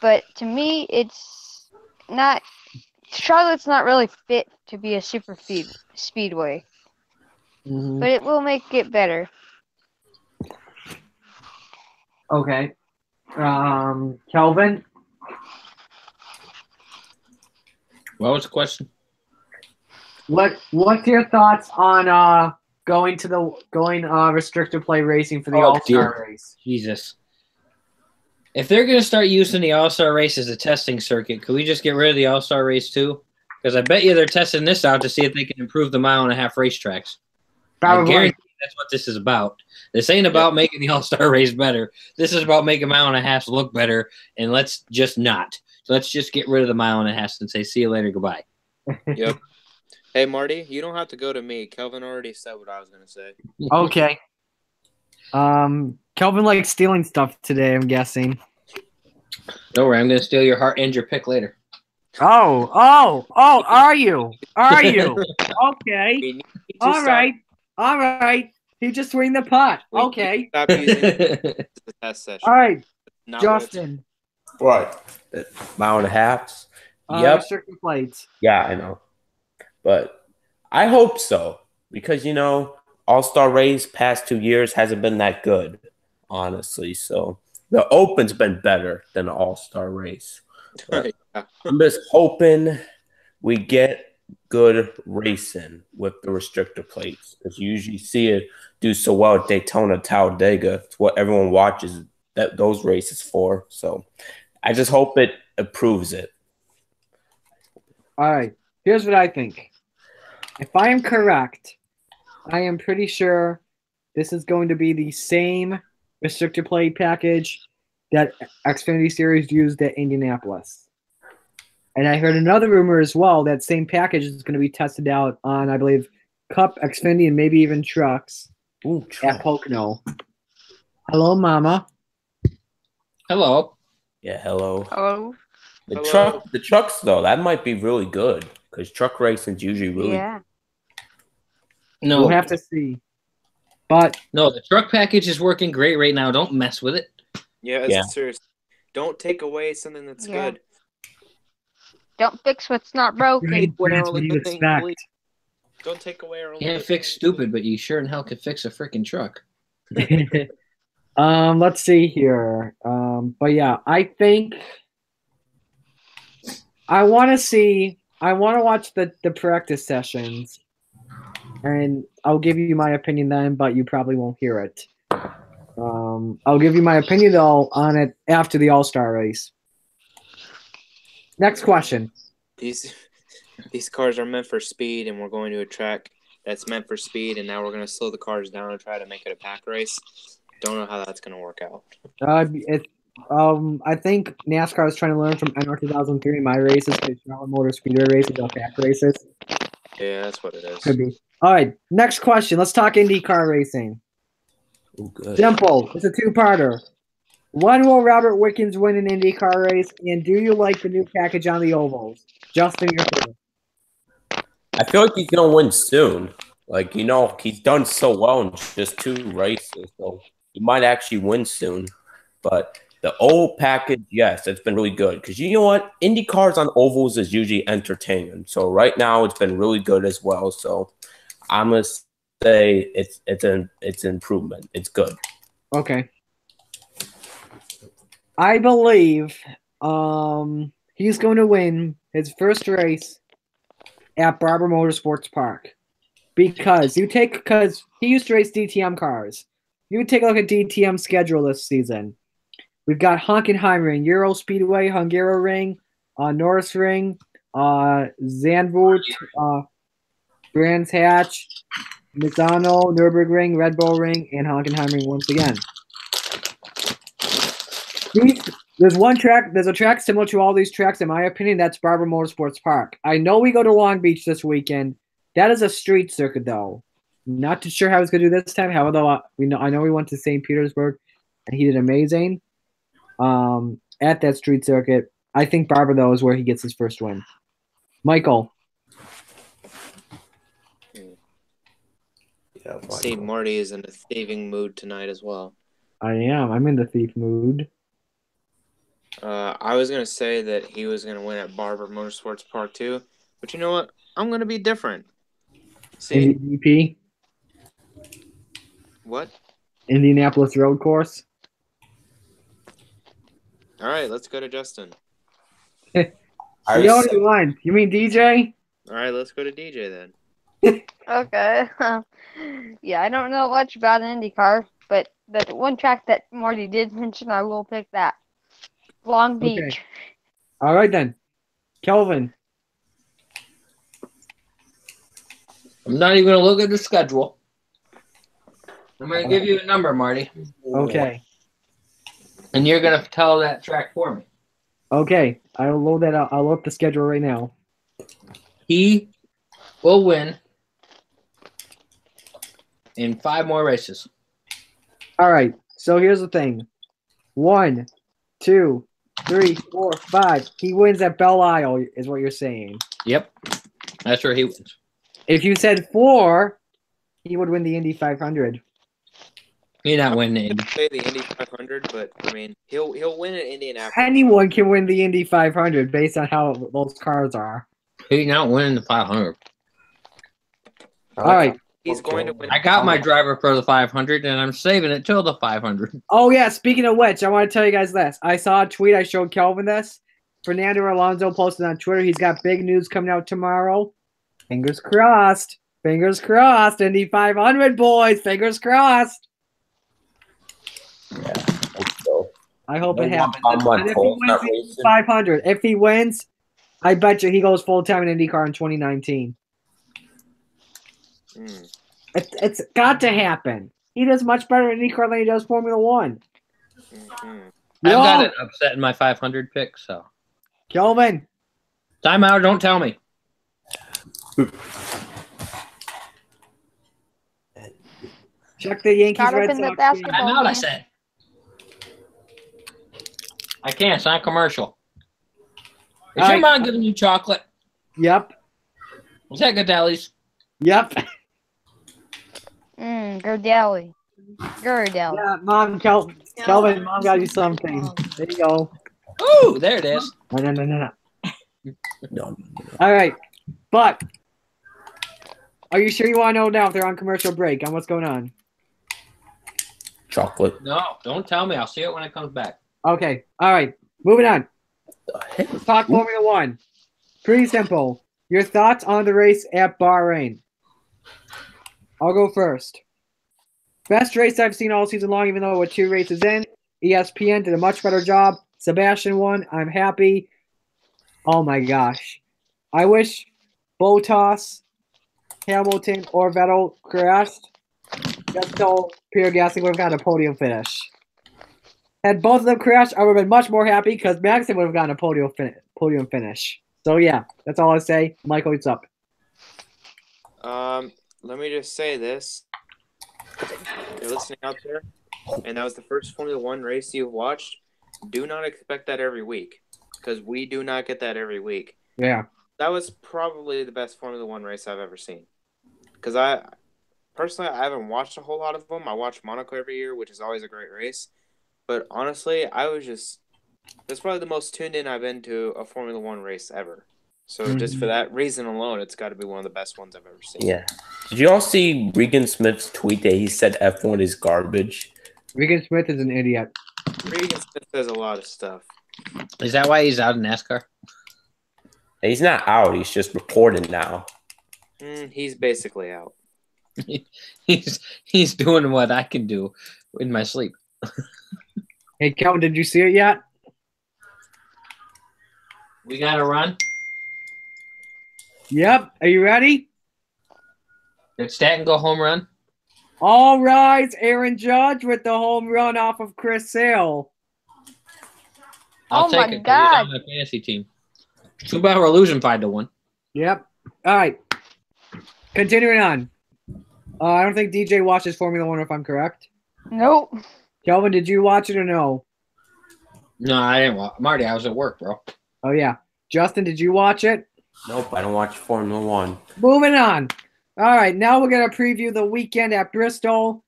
But to me, it's not. Charlotte's not really fit to be a super speedway, Mm-hmm. but it will make it better. Okay. Kelvin? What was the question? What's your thoughts on going restrictor plate racing for the Oh, All-Star dear. race? Jesus. If they're going to start using the All-Star race as a testing circuit, could we just get rid of the All-Star race too? Because I bet you they're testing this out to see if they can improve the mile and a half racetracks. I Probably. guarantee that's what this is about. This ain't about making the All-Star race better. This is about making mile and a half look better, and let's just not. So let's just get rid of the mile and a half and say, see you later, goodbye. Yep. Hey, Marty, you don't have to go to me. Kelvin already said what I was going to say. Okay. Kelvin likes stealing stuff today, I'm guessing. Don't worry, I'm going to steal your heart and your pick later. Oh, are you? Are you? Okay. We need to All stop- right. He just swing the pot. we need Okay. to Stop using it as a test session. All right, Not what it's- Justin. What? Mile and a half? Yep. Restricted plates. Yeah, I know. But I hope so. Because, All-Star race past 2 years hasn't been that good, honestly. So the Open's been better than the All-Star race. But Yeah. I'm just hoping we get good racing with the restrictor plates. Because you usually see it do so well at Daytona, Talladega. It's what everyone watches those races for. So I just hope it improves it. All right. Here's what I think. If I am correct, I am pretty sure this is going to be the same restrictor plate package that Xfinity Series used at Indianapolis. And I heard another rumor as well that same package is going to be tested out on, I believe, Cup, Xfinity, and maybe even trucks Ooh, at Pocono. Hello, Mama. Hello. Yeah, hello. Oh, The trucks though, that might be really good because truck racing's usually really yeah. No, We'll have to see. But no, the truck package is working great right now. Don't mess with it. Yeah, Yeah. seriously. Don't take away something that's Yeah. good. Don't fix what's not broken. Right. We're That's only what you good thing, expect. please. Don't take away our only Can't good fix thing. stupid, but you sure in hell could fix a freaking truck. let's see here. But yeah, I think I want to watch the practice sessions, and I'll give you my opinion then, but you probably won't hear it. I'll give you my opinion though on it after the All-Star race. Next question. These cars are meant for speed, and we're going to a track that's meant for speed, and now we're going to slow the cars down and try to make it a pack race. Don't know how that's going to work out. I think NASCAR is trying to learn from NR 2003 my races, because Charlotte Motor Speedway races are pack races. Yeah, that's what it is. Could be. All right, next question. Let's talk IndyCar racing. Ooh, good. Simple. It's a two-parter. When will Robert Wickens win an IndyCar race, and do you like the new package on the ovals? Justin, your turn. I feel like he's gonna win soon. Like, he's done so well in just 2 races, so he might actually win soon. But The oval package, yes, it's been really good. Because you know what? Indy cars on ovals is usually entertaining. So right now it's been really good as well. So I'm gonna say it's an improvement. It's good. Okay. I believe he's going to win his first race at Barber Motorsports Park. Because he used to race DTM cars. You take a look at DTM schedule this season. We've got Hockenheimring, Euro Speedway, Hungaroring, Norrisring, Zandvoort, Brands Hatch, Misano, Nürburgring, Red Bull Ring, and Hockenheimring once again. There's a track similar to all these tracks, in my opinion, that's Barber Motorsports Park. I know we go to Long Beach this weekend. That is a street circuit, though. Not too sure how he's going to do this time. However, I know we went to St. Petersburg, and he did amazing at that street circuit. I think Barber, though, is where he gets his first win. Michael. Yeah, See, Marty is in a thieving mood tonight as well. I am. I'm in the thief mood. I was going to say that he was going to win at Barber Motorsports Park too, but you know what? I'm going to be different. See? MVP? What? Indianapolis Road Course? All right, let's go to Justin. You already won. You mean DJ? All right, let's go to DJ then. Okay. Yeah, I don't know much about IndyCar, but the one track that Marty did mention, I will pick that. Long Beach. Okay. All right, then. Kelvin. I'm not even going to look at the schedule. I'm going to give you a number, Marty. Okay. And you're going to tell that track for me. Okay. I'll load that up. I'll load up the schedule right now. He will win in 5 more races. All right. So here's the thing. 1, 2, 3, 4, 5. He wins at Belle Isle, is what you're saying. Yep. That's where he wins. If you said 4, he would win the Indy 500. He's not winning the I Indy. would say the Indy 500, but I mean, he'll win at Indianapolis. Anyone can win the Indy 500 based on how those cars are. He's not winning the 500. All right. He's going to win. I got my driver for the 500, and I'm saving it till the 500. Oh, yeah. Speaking of which, I want to tell you guys this. I saw a tweet. I showed Kelvin this. Fernando Alonso posted on Twitter. He's got big news coming out tomorrow. Fingers crossed. Fingers crossed. Indy 500, boys. Fingers crossed. Yeah, I hope so. I hope it No happens. one And if he Cole's wins not the Indy racing. 500, if he wins, I bet you he goes full-time in IndyCar in 2019. It's got to happen. He does much better in IndyCar than he does Formula One. Mhm. I've got Yo, it upset in my 500 pick, so. Kelvin. Timeout, don't tell me. Check the Yankees Caught up Red in the Sox basketball. game. Timeout, I man. said. I can't. It's not commercial. Is All your right. mom giving you chocolate? Yep. Is that Godelli's? Yep. Gerdelli. Yeah, Mom, Kelvin, Mom got you something. There you go. Ooh, there it is. No. No. All right. But are you sure you want to know now if they're on commercial break on what's going on? Chocolate. No, don't tell me. I'll see it when it comes back. Okay. All right. Moving on. The heck? Let's talk Formula One. Pretty simple. Your thoughts on the race at Bahrain? I'll go first. Best race I've seen all season long, even though we're 2 races in. ESPN did a much better job. Sebastian won. I'm happy. Oh my gosh. I wish Bottas, Hamilton, or Vettel crashed. Just so Pierre Gasly would have gotten a podium finish. Had both of them crashed, I would have been much more happy because Maxim would have gotten a podium finish. So yeah, that's all I say. Michael, what's up? Let me just say this. You're listening out there, and that was the first Formula One race you've watched. Do not expect that every week, because we do not get that every week. Yeah. That was probably the best Formula One race I've ever seen. Because I haven't watched a whole lot of them. I watch Monaco every year, which is always a great race. But honestly, that's probably the most tuned in I've been to a Formula One race ever. So just for that reason alone, it's got to be one of the best ones I've ever seen. Yeah. Did you all see Regan Smith's tweet that he said F1 is garbage? Regan Smith is an idiot. Regan Smith says a lot of stuff. Is that why he's out in NASCAR? He's not out. He's just reported now. He's basically out. He's doing what I can do in my sleep. Hey, Kelvin, did you see it yet? We got to run. Yep. Are you ready? Did Stanton go home run? All rise, Aaron Judge with the home run off of Chris Sale. I'll take it 'cause he's on my fantasy team. Too bad we're losing 5-1. Yep. All right. Continuing on. I don't think DJ watches Formula One, if I'm correct. Nope. Kelvin, did you watch it or no? No, I didn't watch. Marty, I was at work, bro. Oh, yeah. Justin, did you watch it? Nope, I don't watch Formula One. Moving on. All right, now we're going to preview the weekend at Bristol.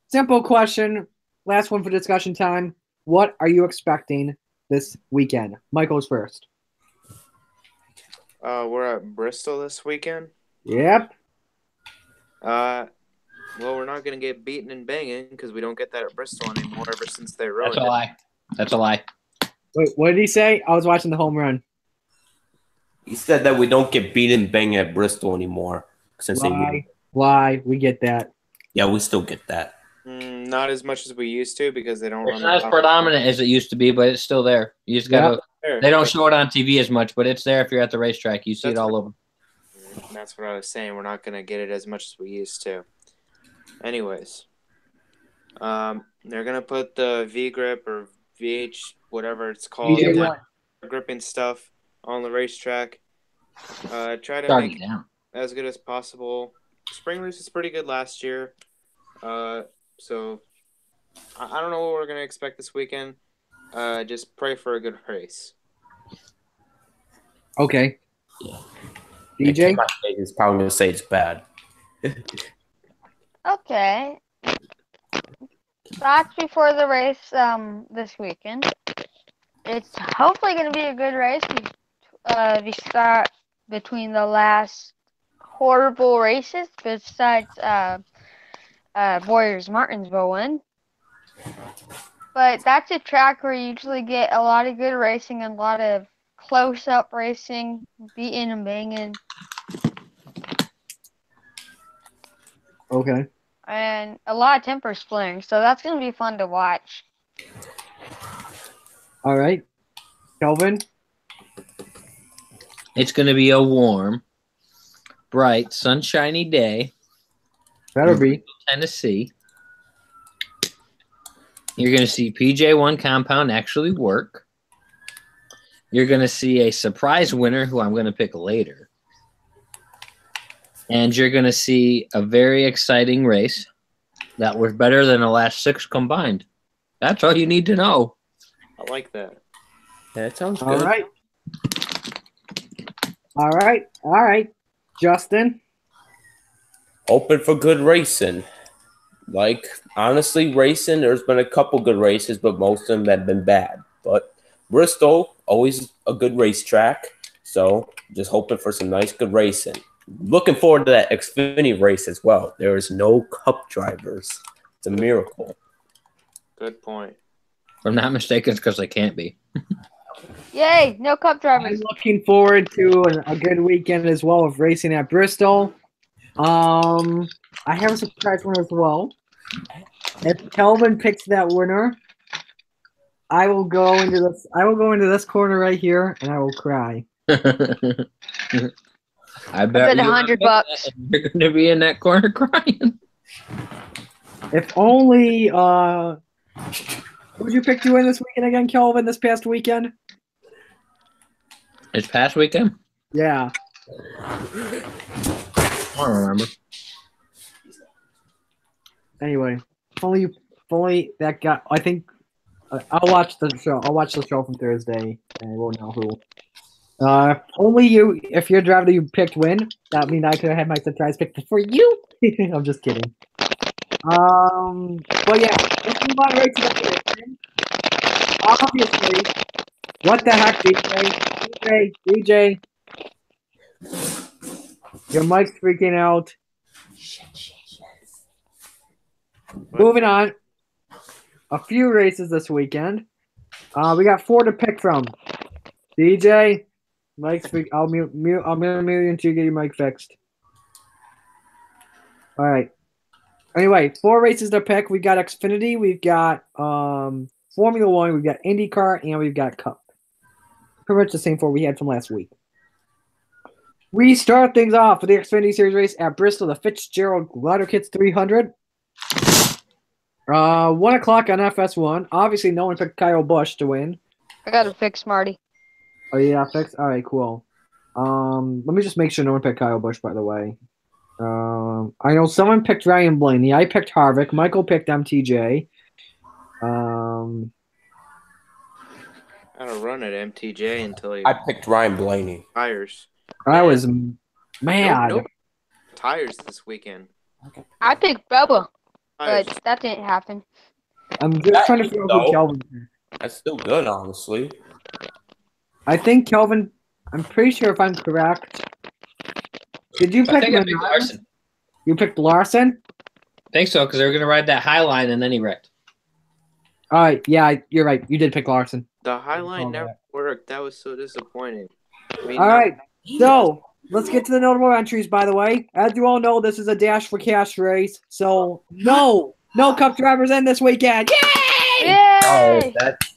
Simple question. Last one for discussion time. What are you expecting this weekend? Michael's first. We're at Bristol this weekend. Yep. Well, we're not going to get beaten and banging because we don't get that at Bristol anymore ever since they ruined That's a lie. That's a lie. Wait, what did he say? I was watching the home run. He said that we don't get beaten bang at Bristol anymore. Since Lie. We get that. Yeah, we still get that. Not as much as we used to because they don't It's run not as predominant as it used to be, but it's still there. You just gotta. Yep. They don't show it on TV as much, but it's there if you're at the racetrack. You see it all over. That's what I was saying. We're not going to get it as much as we used to. Anyways, they're going to put the V-grip or VH, whatever it's called, gripping stuff on the racetrack. Try to make it as good as possible. Spring race was pretty good last year. So I don't know what we're going to expect this weekend. Just pray for a good race. Okay. Yeah. DJ? He's probably going to say it's bad. Okay. Thoughts before the race this weekend. It's hopefully going to be a good race. We start between the last horrible races besides Warriors Martinsville win. But that's a track where you usually get a lot of good racing and a lot of close-up racing, beating and banging. Okay. And a lot of temper splitting, so that's going to be fun to watch. All right. Kelvin? It's going to be a warm, bright, sunshiny day. Better be. Tennessee. You're going to see PJ1 compound actually work. You're going to see a surprise winner who I'm going to pick later. And you're going to see a very exciting race that was better than the last 6 combined. That's all you need to know. I like that. That sounds good. All right. Justin? Open for good racing. Like, honestly, racing, there's been a couple good races, but most of them have been bad. But Bristol, always a good racetrack. So just hoping for some nice, good racing. Looking forward to that Xfinity race as well. There is no cup drivers. It's a miracle. Good point. If I'm not mistaken, it's because they can't be. Yay, no cup drivers. I'm looking forward to a good weekend as well of racing at Bristol. I have a surprise winner as well. If Kelvin picks that winner, I will go into this corner right here and I will cry. I bet $100. You're going to be in that corner crying. If only who'd you pick to win this weekend again, Kelvin, this past weekend? It's past weekend? Yeah. I don't remember. Anyway, if only that guy. I think I'll watch the show. I'll watch the show from Thursday, and I won't know who. Only you. If your driver you picked win, that means I could have had my surprise pick for you. I'm just kidding. But yeah, let's move on right to the obviously, what the heck, DJ? Your mic's freaking out. Moving on. A few races this weekend. We got 4 to pick from. DJ, mic's freak. I'll mute. I'm gonna mute you until you get your mic fixed. All right. Anyway, 4 races to pick. We got Xfinity, we've got Formula One, we've got IndyCar, and we've got Cup. Pretty much the same 4 we had from last week. We start things off with the Xfinity Series race at Bristol, the Fitzgerald Ladder Kits 300. 1 o'clock on FS1. Obviously, no one picked Kyle Busch to win. I got it fixed, Marty. Oh, yeah, fixed? All right, cool. Let me just make sure no one picked Kyle Busch, by the way. I know someone picked Ryan Blaney. I picked Harvick. Michael picked MTJ. I don't run at MTJ until he I picked Ryan Blaney. tires. I was mad. Nope. Tires this weekend. I picked Bubba, Tires. but that didn't happen. I'm just trying to figure out who Kelvin picked. That's still good, honestly. I think Kelvin, I'm pretty sure if I'm correct. Did you I pick think I picked Larson. You picked Larson? I think so, because they were going to ride that high line, and then he wrecked. All right, yeah, you're right. You did pick Larson. The highlight Oh, never that. worked. That was so disappointing. I mean, All right, so let's get to the notable entries, by the way. As you all know, this is a Dash for Cash race, so no Cup drivers in this weekend. Yay! Yay! That's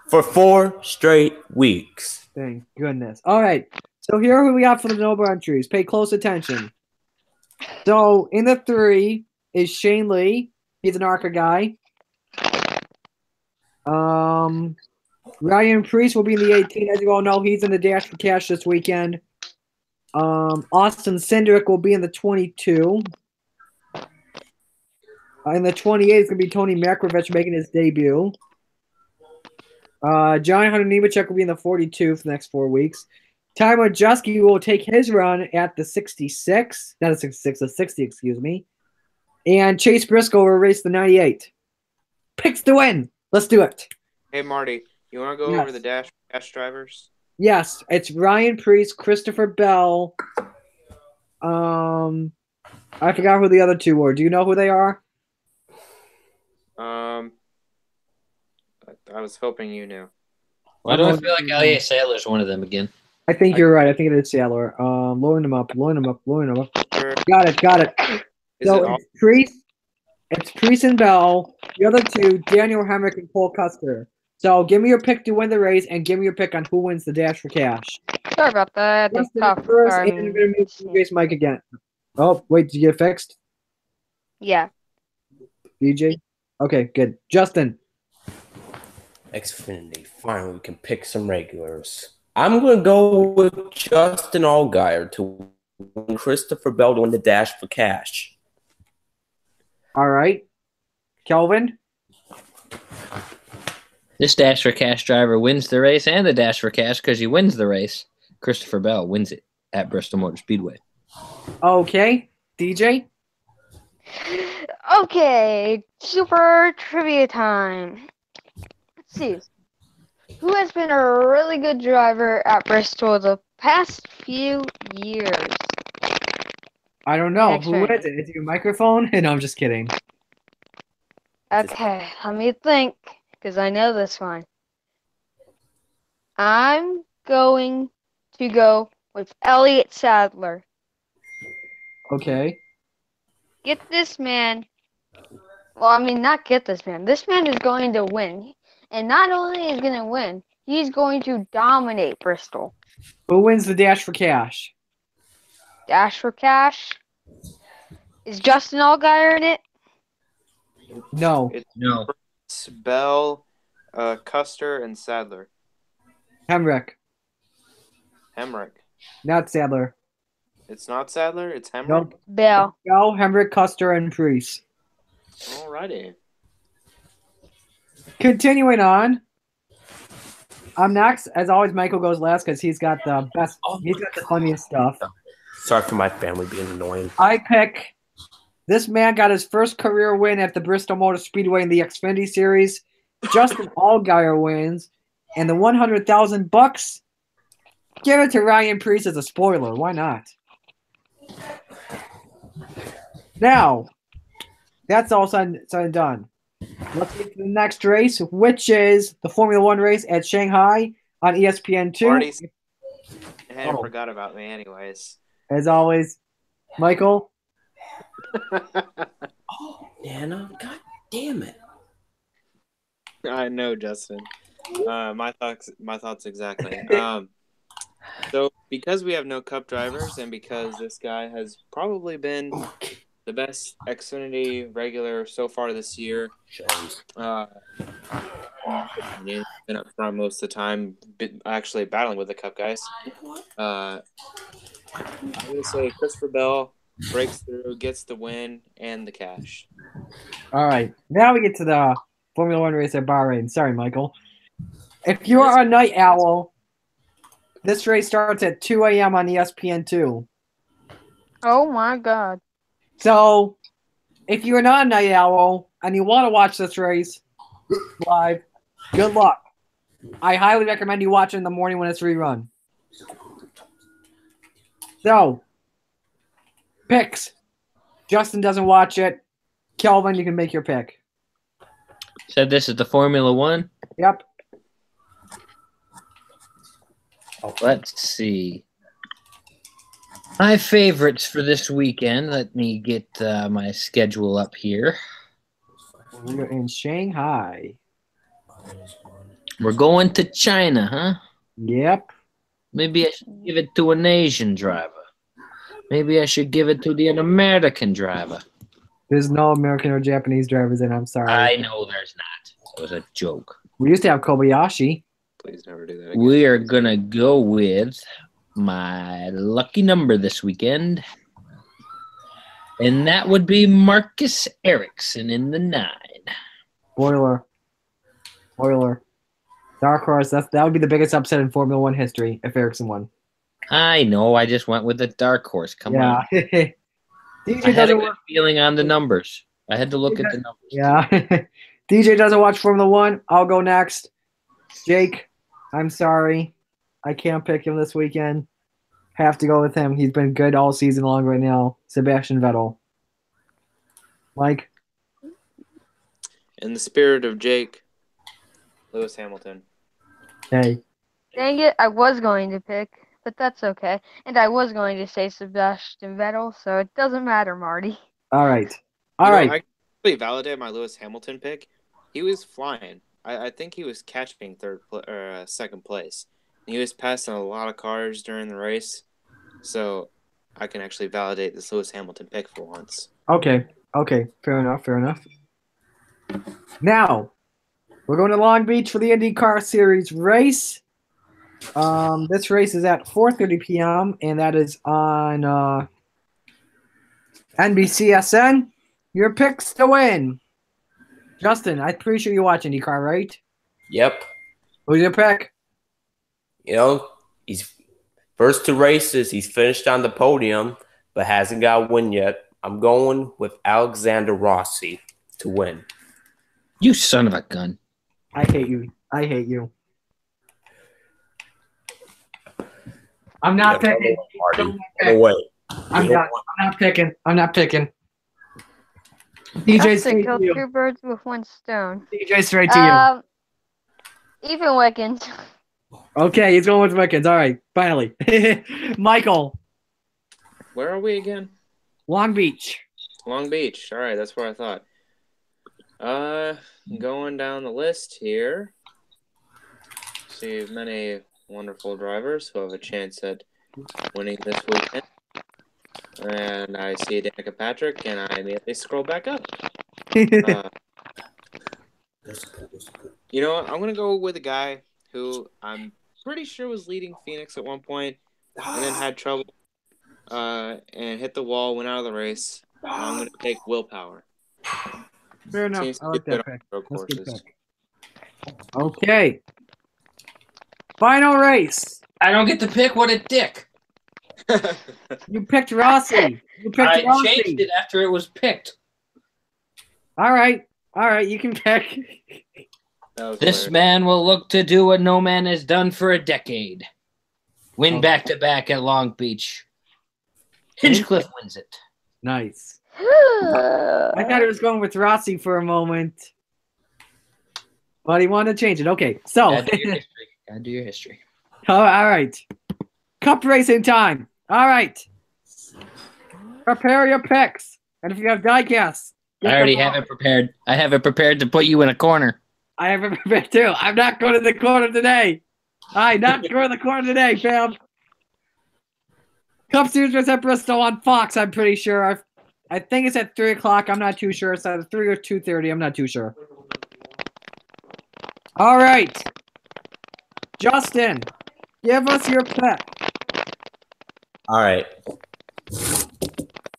for 4 straight weeks. Thank goodness. All right, so here are who we got for the notable entries. Pay close attention. So in the 3 is Shane Lee. He's an ARCA guy. Ryan Preece will be in the 18. As you all know, he's in the Dash for Cash this weekend. Austin Cindric will be in the 22. In the 28 is going to be Tony Makrovich making his debut. Johnny Hunter Nemechek will be in the 42 for the next 4 weeks. Ty Majeski will take his run at the 66. Not a 66, a 60, excuse me. And Chase Briscoe will race the 98. Picks to win. Let's do it. Hey, Marty, you want to go over the Dash drivers? Yes, it's Ryan Preece, Christopher Bell. I forgot who the other 2 were. Do you know who they are? I was hoping you knew. Why do I feel like Elliott Sadler's one of them again? I think you're right. I think it is Sadler. Lowering them up. Got it. So it's Preece and Bell. The other 2, Daniel Hemrick and Cole Custer. So give me your pick to win the race, and give me your pick on who wins the Dash for Cash. Sorry about that. That's Justin tough. first, and I'm going to move DJ's mic again. Oh, wait, did you get it fixed? Yeah. DJ? Okay, good. Justin. Xfinity. Finally, we can pick some regulars. I'm going to go with Justin Allgaier to win Christopher Bell to win the Dash for Cash. All right. Kelvin? This Dash for Cash driver wins the race and the Dash for Cash because he wins the race. Christopher Bell wins it at Bristol Motor Speedway. Okay. DJ? Okay, super trivia time. Let's see. Who has been a really good driver at Bristol the past few years? I don't know. Next Who round. is it? Is it your microphone? No, I'm just kidding. Okay, let me think, because I know this one. I'm going to go with Elliott Sadler. Okay. Get this man. Well, I mean, not get this man. This man is going to win. And not only is he going to win, he's going to dominate Bristol. Who wins the Dash for Cash? Dash for Cash. Is Justin Allgaier in it? No. No. It's Bell, Custer, and Sadler. Hemrick. Hemrick. Not Sadler. It's not Sadler. It's Hemrick. Nope. Bell. Bell, Hemrick, Custer, and Preece. Alrighty. Continuing on. I'm next. As always, Michael goes last because he's got the best. He's got the funniest stuff. Sorry for my family being annoying. I pick. This man got his first career win at the Bristol Motor Speedway in the Xfinity Series. Justin Allgaier wins, and the $100,000. Give it to Ryan Preece as a spoiler. Why not? Now, that's all said and done. Let's get to the next race, which is the Formula One race at Shanghai on ESPN2. Marty forgot about me anyways. As always, Michael. Oh, Nana, god damn it. I know, Justin. My thoughts exactly. So because we have no Cup drivers, and because this guy has probably been the best Xfinity regular so far this year, been up front most of the time, actually battling with the Cup guys. I'm gonna say Christopher Bell breaks through, gets the win and the cash. All right, now we get to the Formula One race at Bahrain. Sorry, Michael. If you are a night owl, this race starts at 2 a.m. on ESPN2. Oh my God. So, if you're not a night owl and you want to watch this race live, good luck. I highly recommend you watch it in the morning when it's rerun. So, picks. Justin doesn't watch it. Kelvin, you can make your pick. Said this is the Formula One. Yep. Let's see. My favorites for this weekend. Let me get my schedule up here. We're in Shanghai. We're going to China, huh? Yep. Maybe I should give it to an Asian driver. Maybe I should give it to an American driver. There's no American or Japanese drivers in. I'm sorry. I know there's not. It was a joke. We used to have Kobayashi. Please never do that again. We are going to go with my lucky number this weekend. And that would be Marcus Ericsson in the 9. Spoiler. Dark horse. That would be the biggest upset in Formula One history if Ericsson won. I know. I just went with the dark horse. Come on. DJ I had a good feeling on the numbers. I had to look at the numbers. Yeah. DJ doesn't watch Formula One. I'll go next. Jake, I'm sorry. I can't pick him this weekend. Have to go with him. He's been good all season long right now. Sebastian Vettel. Mike? In the spirit of Jake, Lewis Hamilton. Hey. Dang it, I was going to pick, but that's okay. And I was going to say Sebastian Vettel, so it doesn't matter, Marty. All right. I actually validate my Lewis Hamilton pick. He was flying. I think he was catching second place. He was passing a lot of cars during the race, so I can actually validate this Lewis Hamilton pick for once. Okay. Fair enough. Now, we're going to Long Beach for the IndyCar Series race. This race is at 4:30 p.m., and that is on NBCSN. Your picks to win. Justin, I'm pretty sure you watch IndyCar, right? Yep. Who's your pick? You know, he's first 2 races. He's finished on the podium, but hasn't got a win yet. I'm going with Alexander Rossi to win. You son of a gun. I hate you. I'm not picking. No way. I'm not picking. DJ, straight kill to you. 2 birds with 1 stone. DJ, straight to you. Even Wickens. Okay, he's going with Wickens. All right, finally. Michael. Where are we again? Long Beach. Long Beach. All right, that's where I thought. Going down the list here. See many wonderful drivers who have a chance at winning this weekend. And I see Danica Patrick, and I immediately scroll back up. You know what? I'm going to go with a guy who I'm pretty sure was leading Phoenix at one point and then had trouble and hit the wall, went out of the race. And I'm going to take Willpower. Fair enough. Seems I like good that on pick. road That's a good courses. pick. Okay. Final race. I don't get to pick. What a dick. You picked Rossi. I changed it after it was picked. All right. You can pick. This man will look to do what no man has done for a decade. Win back-to-back at Long Beach. Hinchcliffe wins it. Nice. I thought he was going with Rossi for a moment. But he wanted to change it. Okay, so. Gotta do your history. All right. Cup racing time. All right. Prepare your picks. And if you have diecasts. I already have it prepared. I have it prepared to put you in a corner. I have it prepared too. I'm not going to the corner today. I'm not going to the corner today, fam. Cup Series was at Bristol on Fox, I'm pretty sure. I think it's at 3 o'clock. I'm not too sure. It's at 3 or 2:30. I'm not too sure. All right. Justin, give us your pick. All right.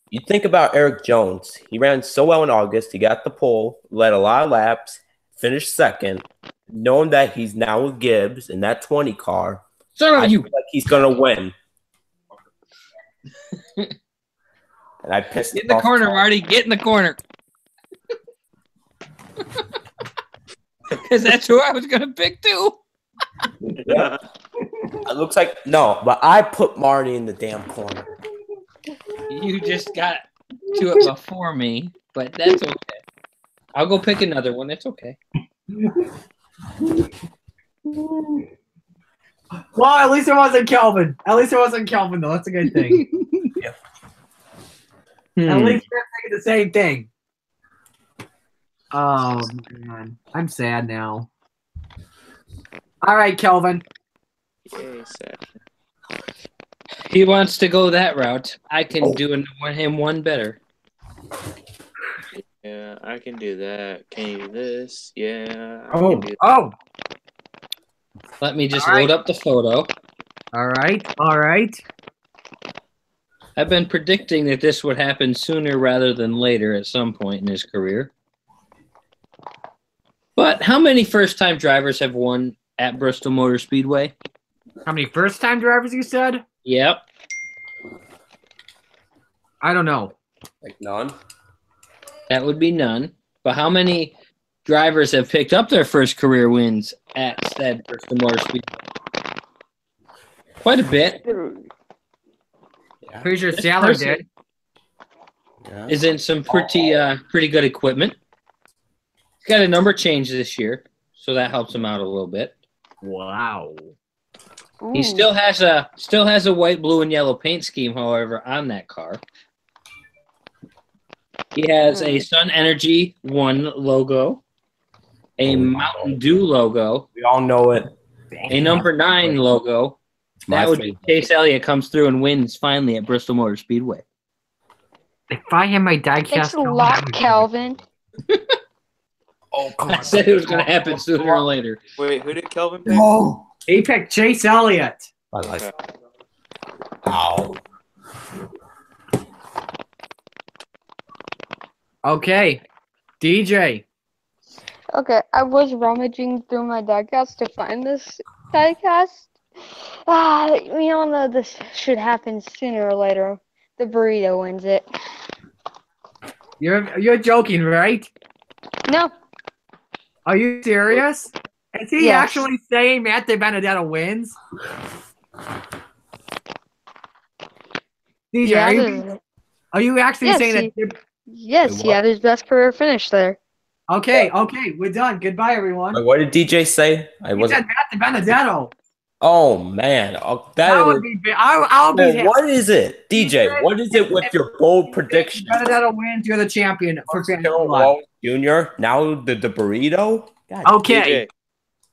You think about Eric Jones. He ran so well in August. He got the pole, led a lot of laps, finished second. Knowing that he's now with Gibbs in that 20 car, I feel like he's going to win. And I pissed Get in the corner, Marty. Get in the corner. Because that's who I was going to pick too. Yeah. It looks like no, but I put Marty in the damn corner. You just got to it before me, but that's okay. I'll go pick another one. It's okay. Well, at least it wasn't Kelvin. At least it wasn't Kelvin, though. That's a good thing. Yeah. At least we're thinking the same thing. Oh, man. I'm sad now. All right, Kelvin. Yay, sad. He wants to go that route. I can do him one better. Yeah, I can do that. Can you do this? Yeah. Oh. Let me just load up the photo. All right. I've been predicting that this would happen sooner rather than later at some point in his career. But how many first-time drivers have won at Bristol Motor Speedway? How many first-time drivers you said? Yep. I don't know. Like none? That would be none. But how many drivers have picked up their first career wins at said Bristol Motor Speedway? Quite a bit. Yeah. Pretty sure Saller did. Yeah. Is in some pretty good equipment. He's got a number change this year, so that helps him out a little bit. Wow. He still has a white, blue, and yellow paint scheme, however, on that car. He has a Sun Energy 1 logo, a Mountain Dew logo. We all know it. A number 9 logo. That would be Chase Elliott comes through and wins finally at Bristol Motor Speedway. If I had my diecast, Thanks a lot, Calvin. Oh, come I on. said it was going to happen sooner or later. Wait, who did Kelvin pick? No. He picked Chase Elliott. My life. Ow. Okay, DJ. Okay, I was rummaging through my diecast to find this diecast. We all know this should happen sooner or later. The burrito wins it. You're joking, right? No. Are you serious? Is he Yes. actually saying Matt DiBenedetto wins? DJ, Yeah, are you actually Yes, saying he- that? yes, he had his best career finish there. Okay, we're done. Goodbye, everyone. Wait, what did DJ say? I He wasn't. said Matt DiBenedetto. Oh man, That would be. I'll be. Well, what is it, DJ? What is it with your bold prediction? DiBenedetto wins. You're the champion for Fantasy Carol Live. Wall Jr. Now the burrito. God. Okay.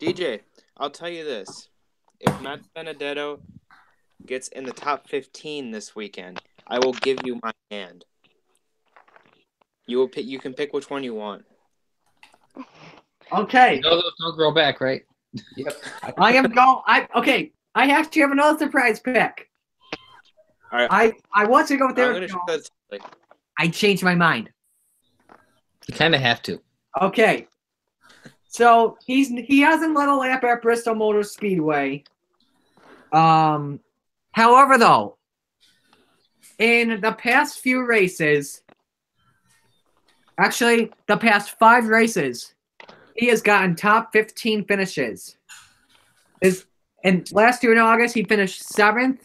DJ, I'll tell you this. If Matt Benedetto gets in the top 15 this weekend, I will give you my hand. You can pick which one you want. Okay. No, those don't grow back, right? Yep. I actually have another surprise pick. All right. I want to go with I'm Eric gonna show Jones. that. I changed my mind. You kind of have to. Okay. So he hasn't led a lap at Bristol Motor Speedway. However, though, in the past few races, actually the past 5 races, he has gotten top 15 finishes. And last year in August, he finished 7th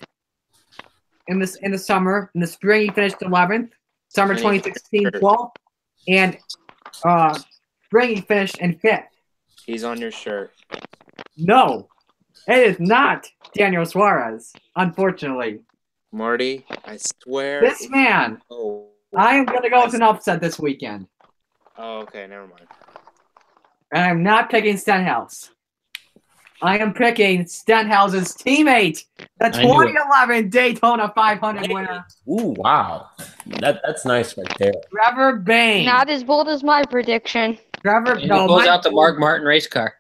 in the summer. In the spring, he finished 11th. Summer 2016, 12th. And spring, he finished in 5th. He's on your shirt. No, it is not Daniel Suarez, unfortunately. Marty, I swear. This man, Oh, I am going to go with an upset this weekend. oh, okay, never mind. And I'm not picking Stenhouse. I am picking Stenhouse's teammate, the 2011 Daytona 500 winner. Ooh, wow. That's nice right there. Trevor Bayne. Not as bold as my prediction. Trevor, And he pulls out the Mark Martin race car.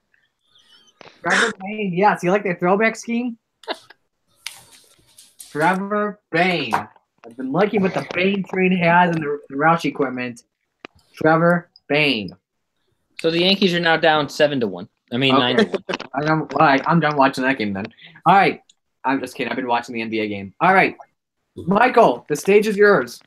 Trevor Bayne, yes. You like the throwback scheme? Trevor Bayne. I've been liking what the Bayne train has and the Roush equipment. Trevor Bayne. So the Yankees are now down 7-1. I mean, Okay. 9-1. I'm done watching that game then. All right. I'm just kidding. I've been watching the NBA game. All right. Michael, the stage is yours.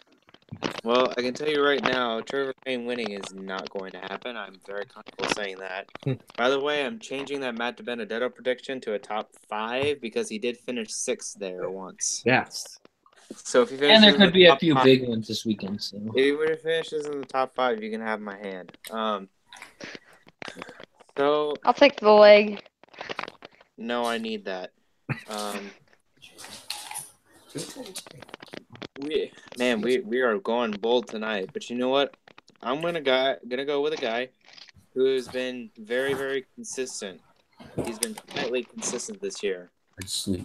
Well, I can tell you right now, Trevor Payne winning is not going to happen. I'm very comfortable saying that. By the way, I'm changing that Matt DiBenedetto prediction to a top 5 because he did finish 6th there once. Yes. So if he And finishes there in the could be a top few 5 big ones this weekend. So. if he would have finishes in the top 5, you can have my hand. So I'll take the leg. no, I need that. We are going bold tonight, but you know what? I'm gonna go with a guy who has been very, very consistent. He's been quietly consistent this year.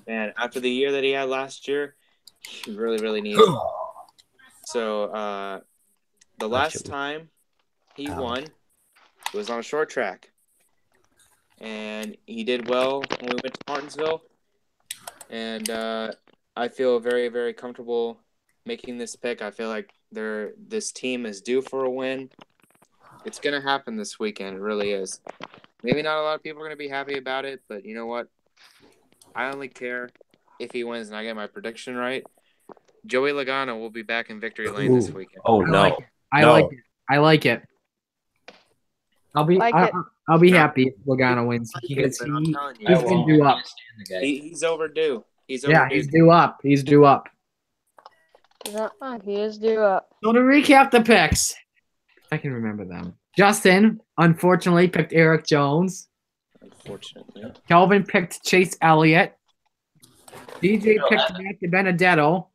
And after the year that he had last year, he really, really needs it. So the last time he won was on a short track. And he did well when we went to Martinsville. And I feel very, very comfortable making this pick. I feel like this team is due for a win. It's going to happen this weekend. It really is. Maybe not a lot of people are going to be happy about it, but you know what? I only care if he wins and I get my prediction right. Joey Logano will be back in victory lane this weekend. Oh, no. I like it. I'll be happy if Logano wins because I'm telling you, he's been due up. he's overdue. He's due up. He's due up. He is due up. So to recap the picks, I can remember them. Justin, unfortunately, picked Eric Jones. Unfortunately. Kelvin picked Chase Elliott. DJ picked Matt DiBenedetto.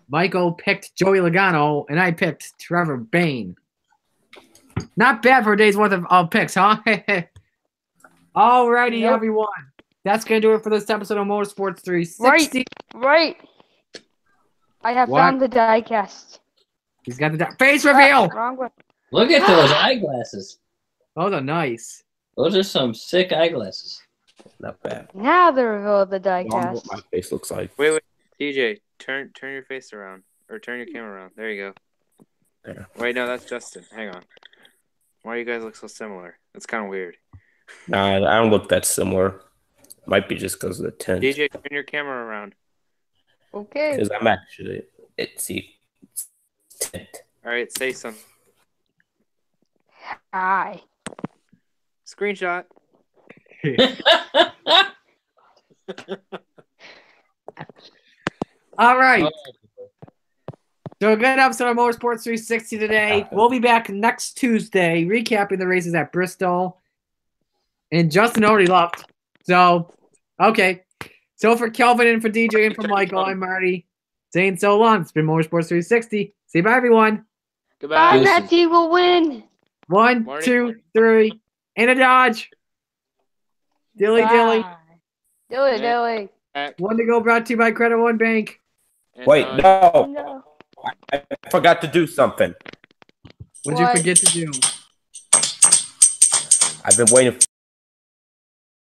Michael picked Joey Logano. And I picked Trevor Bayne. Not bad for a day's worth of picks, huh? Alrighty, everyone. That's going to do it for this episode of Motorsports 360. Right. I have found the diecast. He's got the face reveal. Wrong one. Look at those eyeglasses. Those are nice. Those are some sick eyeglasses. Not bad. Now the reveal of the I wonder diecast. what my face looks like. Wait, DJ, turn your face around. Or turn your camera around. There you go. There. Wait, no, that's Justin. Hang on. Why do you guys look so similar? It's kind of weird. Nah, I don't look that similar. Might be just because of the tint. DJ, turn your camera around. Okay. Because I'm actually, it's tint. All right, say something. Hi. Screenshot. All right. So a good episode of Motorsports 360 today. We'll be back next Tuesday recapping the races at Bristol. And Justin already left. So, okay. So for Kelvin and for DJ and for Michael, I'm Marty saying so long. It's been Motorsports 360. Say bye, everyone. Goodbye. That team will win. 1, Marty. 2, 3. And a dodge. Dilly. Dilly. One to go brought to you by Credit One Bank. And, Wait, no. No. I forgot to do something. What did you forget to do? I've been waiting